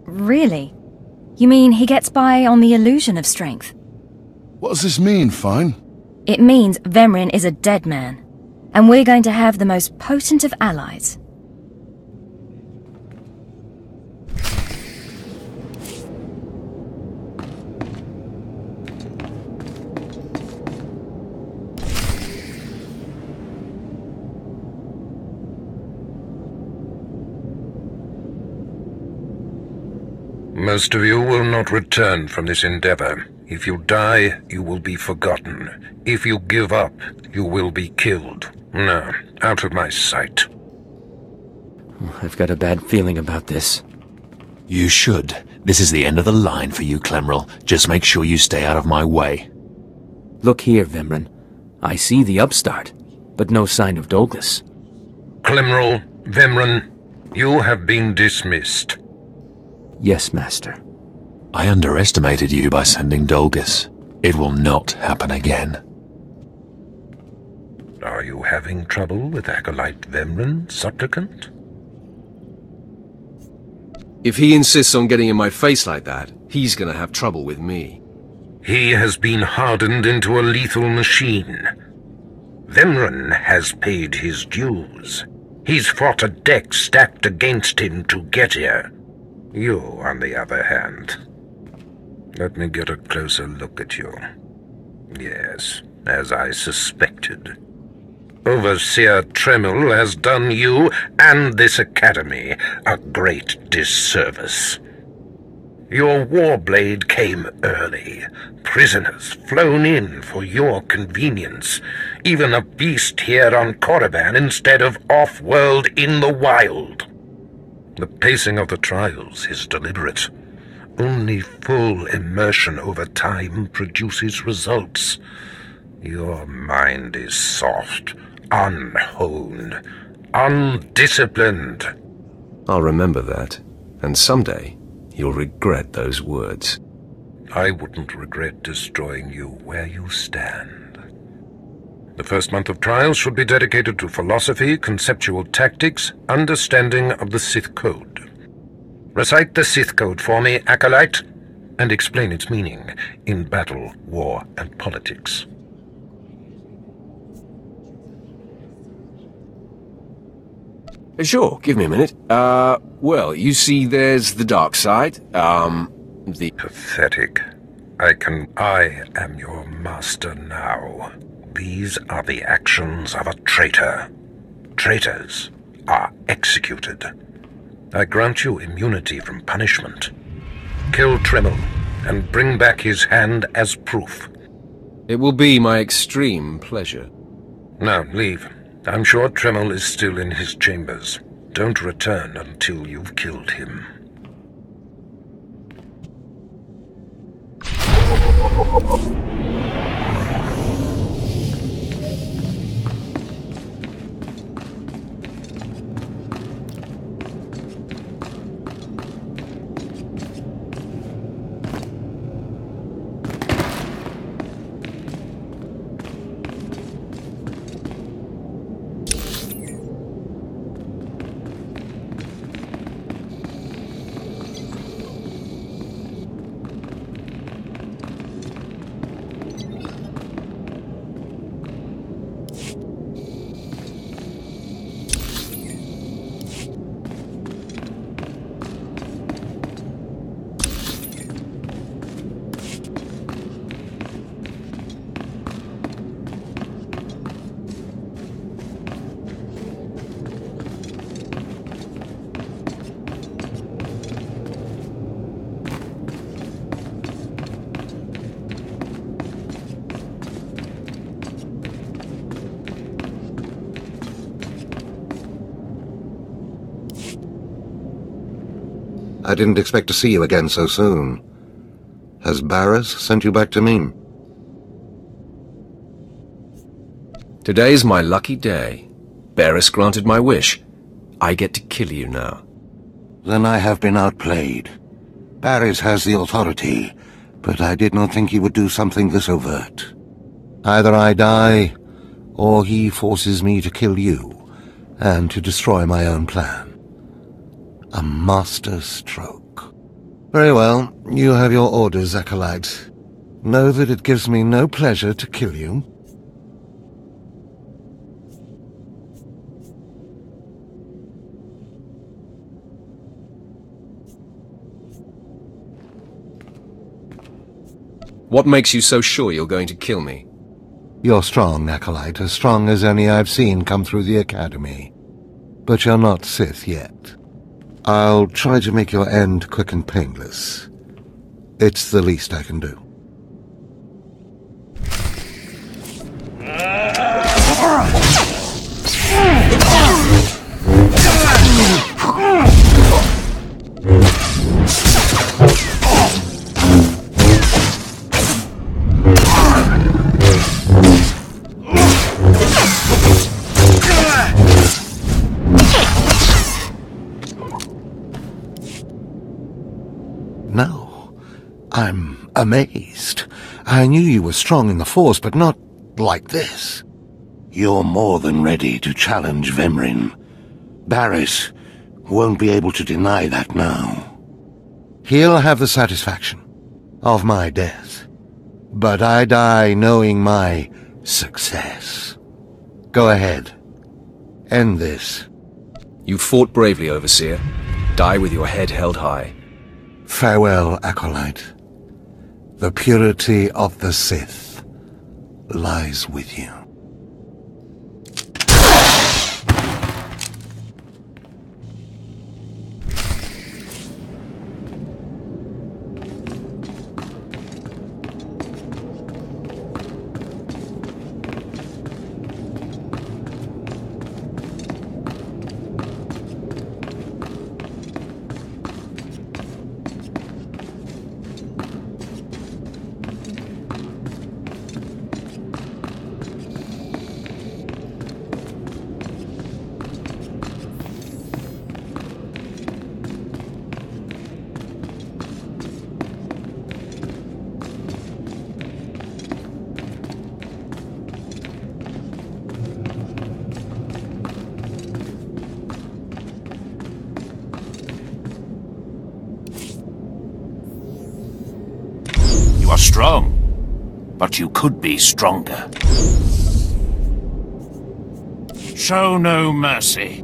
Really? You mean he gets by on the illusion of strength? What does this mean, Fine? It means Vemrin is a dead man, and we're going to have the most potent of allies. Most of you will not return from this endeavor. If you die, you will be forgotten. If you give up, you will be killed. No, out of my sight. I've got a bad feeling about this. You should. This is the end of the line for you, Clemrel. Just make sure you stay out of my way. Look here, Vemrin. I see the upstart, but no sign of Douglas. Clemrel, Vemrin, you have been dismissed. Yes, Master. I underestimated you by sending Dolgus. It will not happen again. Are you having trouble with Acolyte Vemrin, Supplicant? If he insists on getting in my face like that, he's gonna have trouble with me. He has been hardened into a lethal machine. Vemrin has paid his dues. He's fought a deck stacked against him to get here. You, on the other hand... Let me get a closer look at you. Yes, as I suspected. Overseer Tremel has done you and this academy a great disservice. Your warblade came early. Prisoners flown in for your convenience. Even a beast here on Korriban instead of off-world in the wild. The pacing of the trials is deliberate. Only full immersion over time produces results. Your mind is soft, unhoned, undisciplined. I'll remember that, and someday you'll regret those words. I wouldn't regret destroying you where you stand. The first month of trials should be dedicated to philosophy, conceptual tactics, understanding of the Sith Code. Recite the Sith Code for me, Acolyte, and explain its meaning in battle, war, and politics. Sure, give me a minute. Well, you see there's the dark side, the... Pathetic. I am your master now. These are the actions of a traitor. Traitors are executed. I grant you immunity from punishment. Kill Tremel and bring back his hand as proof. It will be my extreme pleasure. Now, leave. I'm sure Tremel is still in his chambers. Don't return until you've killed him. I didn't expect to see you again so soon. Has Barris sent you back to me? Today's my lucky day. Barris granted my wish. I get to kill you now. Then I have been outplayed. Barris has the authority, but I did not think he would do something this overt. Either I die, or he forces me to kill you, and to destroy my own plan. A master stroke. Very well, you have your orders, Acolyte. Know that it gives me no pleasure to kill you. What makes you so sure you're going to kill me? You're strong, Acolyte, as strong as any I've seen come through the Academy. But you're not Sith yet. I'll try to make your end quick and painless. It's the least I can do. No, I'm amazed. I knew you were strong in the Force, but not like this. You're more than ready to challenge Vemrin. Barris won't be able to deny that now. He'll have the satisfaction of my death, but I die knowing my success. Go ahead. End this. You fought bravely, Overseer. Die with your head held high. Farewell, Acolyte. The purity of the Sith lies with you. You are strong, but you could be stronger. Show no mercy.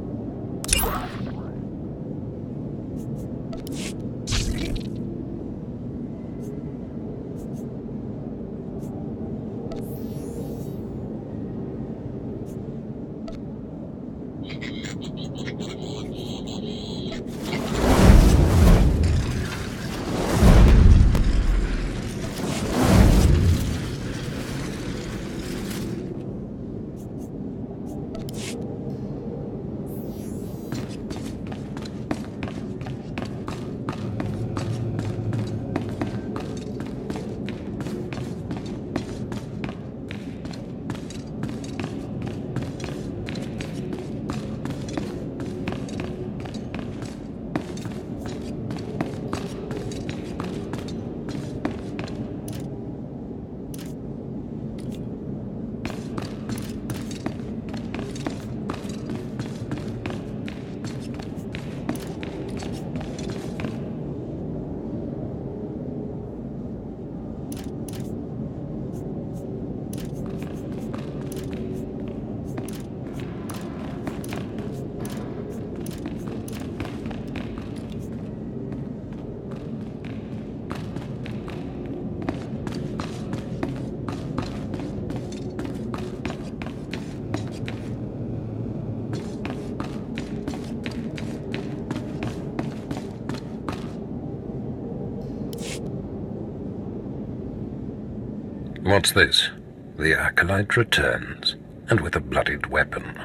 What's this? The Acolyte returns, and with a bloodied weapon.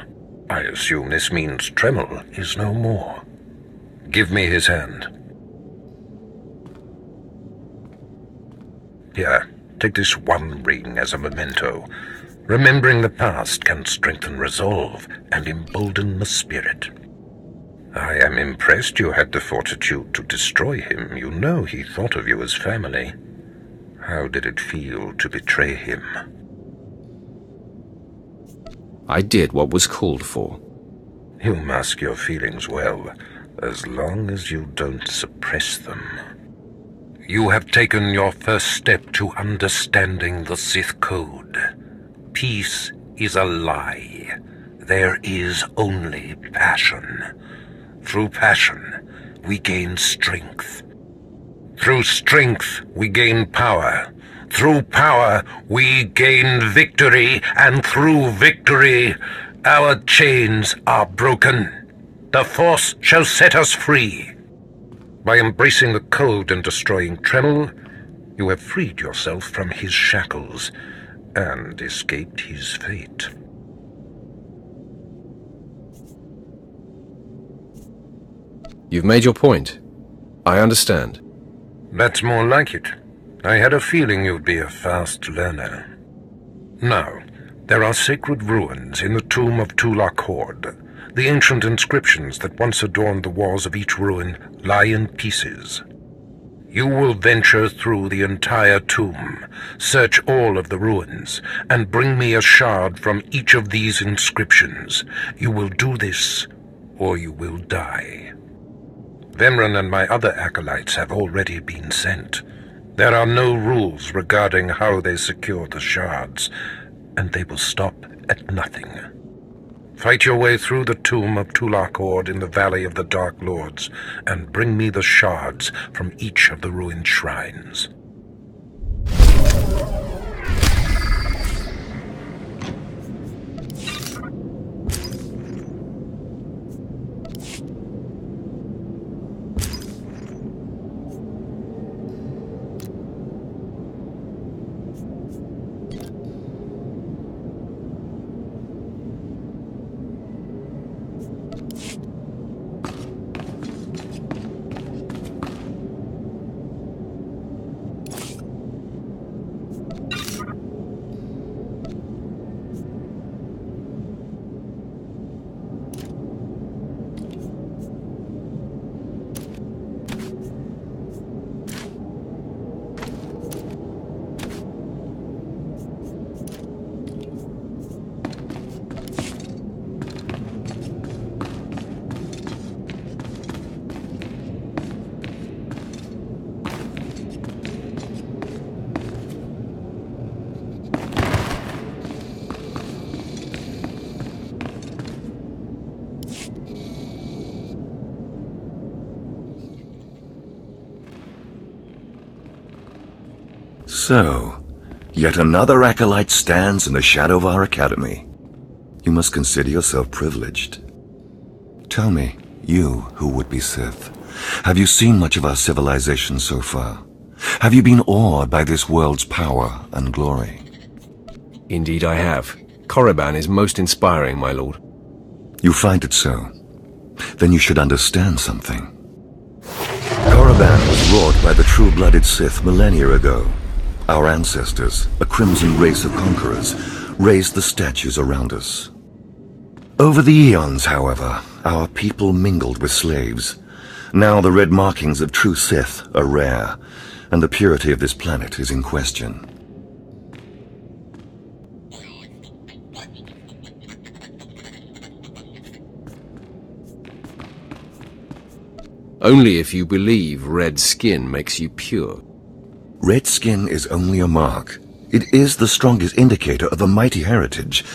I assume this means Tremel is no more. Give me his hand. Here, take this one ring as a memento. Remembering the past can strengthen resolve and embolden the spirit. I am impressed you had the fortitude to destroy him. You know he thought of you as family. How did it feel to betray him? I did what was called for. You mask your feelings well, as long as you don't suppress them. You have taken your first step to understanding the Sith Code. Peace is a lie. There is only passion. Through passion, we gain strength. Through strength, we gain power. Through power, we gain victory, and through victory, our chains are broken. The Force shall set us free. By embracing the code and destroying Tremel, you have freed yourself from his shackles and escaped his fate. You've made your point. I understand. That's more like it. I had a feeling you'd be a fast learner. Now, there are sacred ruins in the tomb of Tulak Horde. The ancient inscriptions that once adorned the walls of each ruin lie in pieces. You will venture through the entire tomb, search all of the ruins, and bring me a shard from each of these inscriptions. You will do this, or you will die. Vemran and my other acolytes have already been sent. There are no rules regarding how they secure the shards, and they will stop at nothing. Fight your way through the tomb of Tulak Horde in the Valley of the Dark Lords, and bring me the shards from each of the ruined shrines. So, yet another acolyte stands in the shadow of our academy. You must consider yourself privileged. Tell me, you who would be Sith, have you seen much of our civilization so far? Have you been awed by this world's power and glory? Indeed I have. Korriban is most inspiring, my lord. You find it so? Then you should understand something. Korriban was wrought by the true-blooded Sith millennia ago. Our ancestors, a crimson race of conquerors, raised the statues around us. Over the eons, however, our people mingled with slaves. Now the red markings of true Sith are rare, and the purity of this planet is in question. Only if you believe red skin makes you pure. Red skin is only a mark. It is the strongest indicator of a mighty heritage,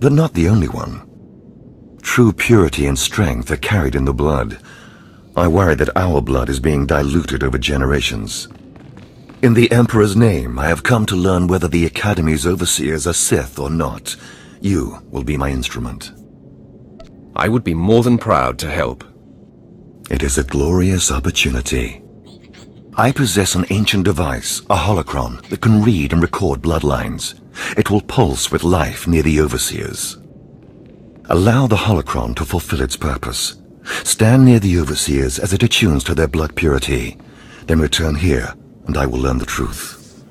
but not the only one. True purity and strength are carried in the blood. I worry that our blood is being diluted over generations. In the Emperor's name, I have come to learn whether the Academy's overseers are Sith or not. You will be my instrument. I would be more than proud to help. It is a glorious opportunity. I possess an ancient device, a holocron, that can read and record bloodlines. It will pulse with life near the overseers. Allow the holocron to fulfill its purpose. Stand near the overseers as it attunes to their blood purity. Then return here, and I will learn the truth.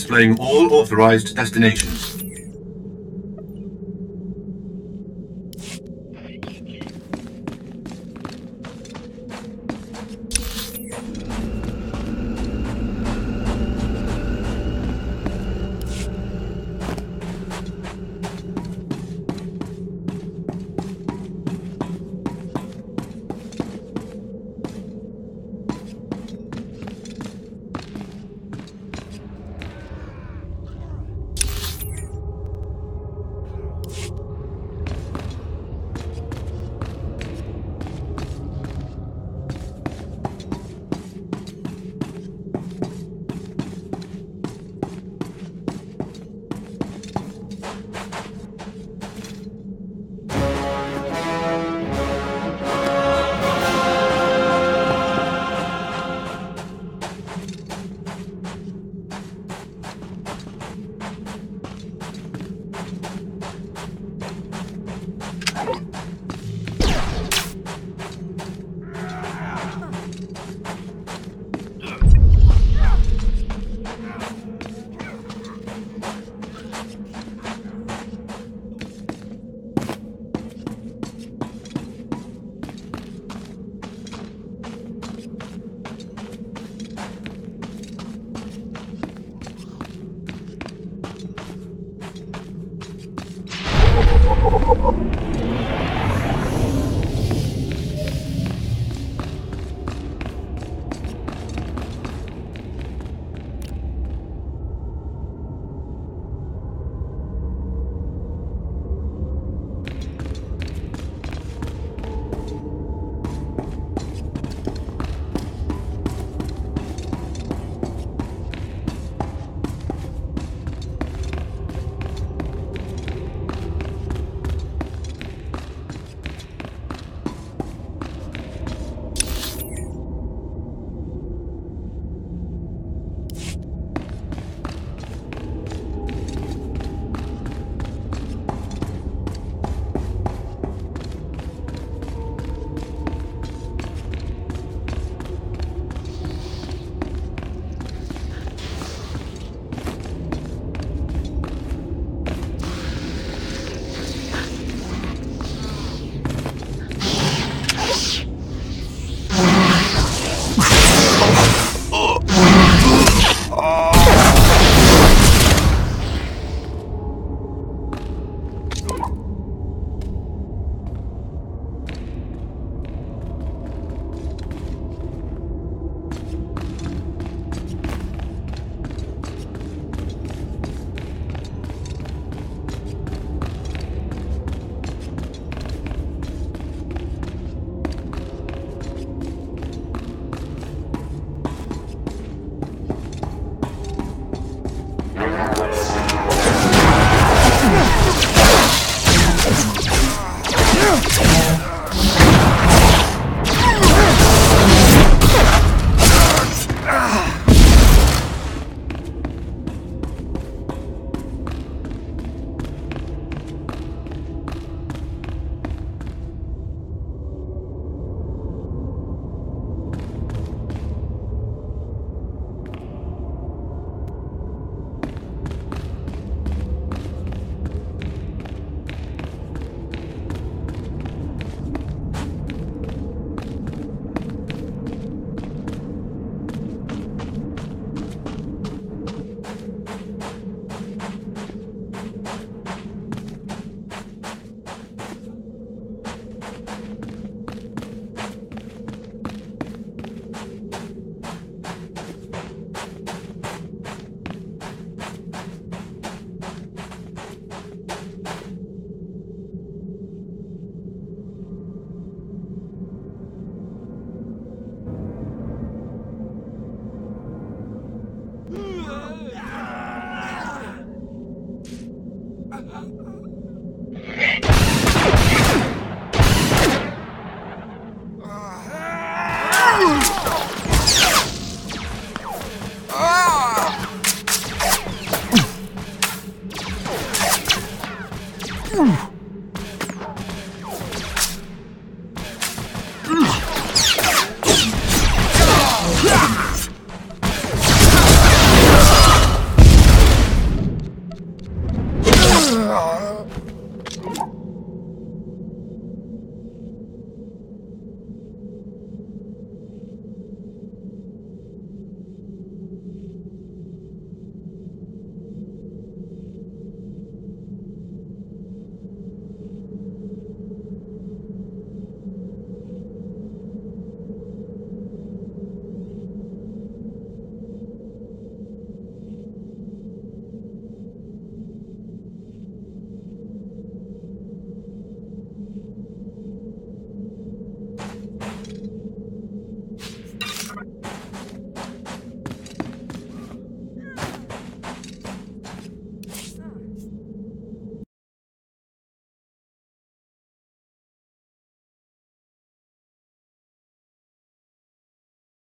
displaying all authorized destinations.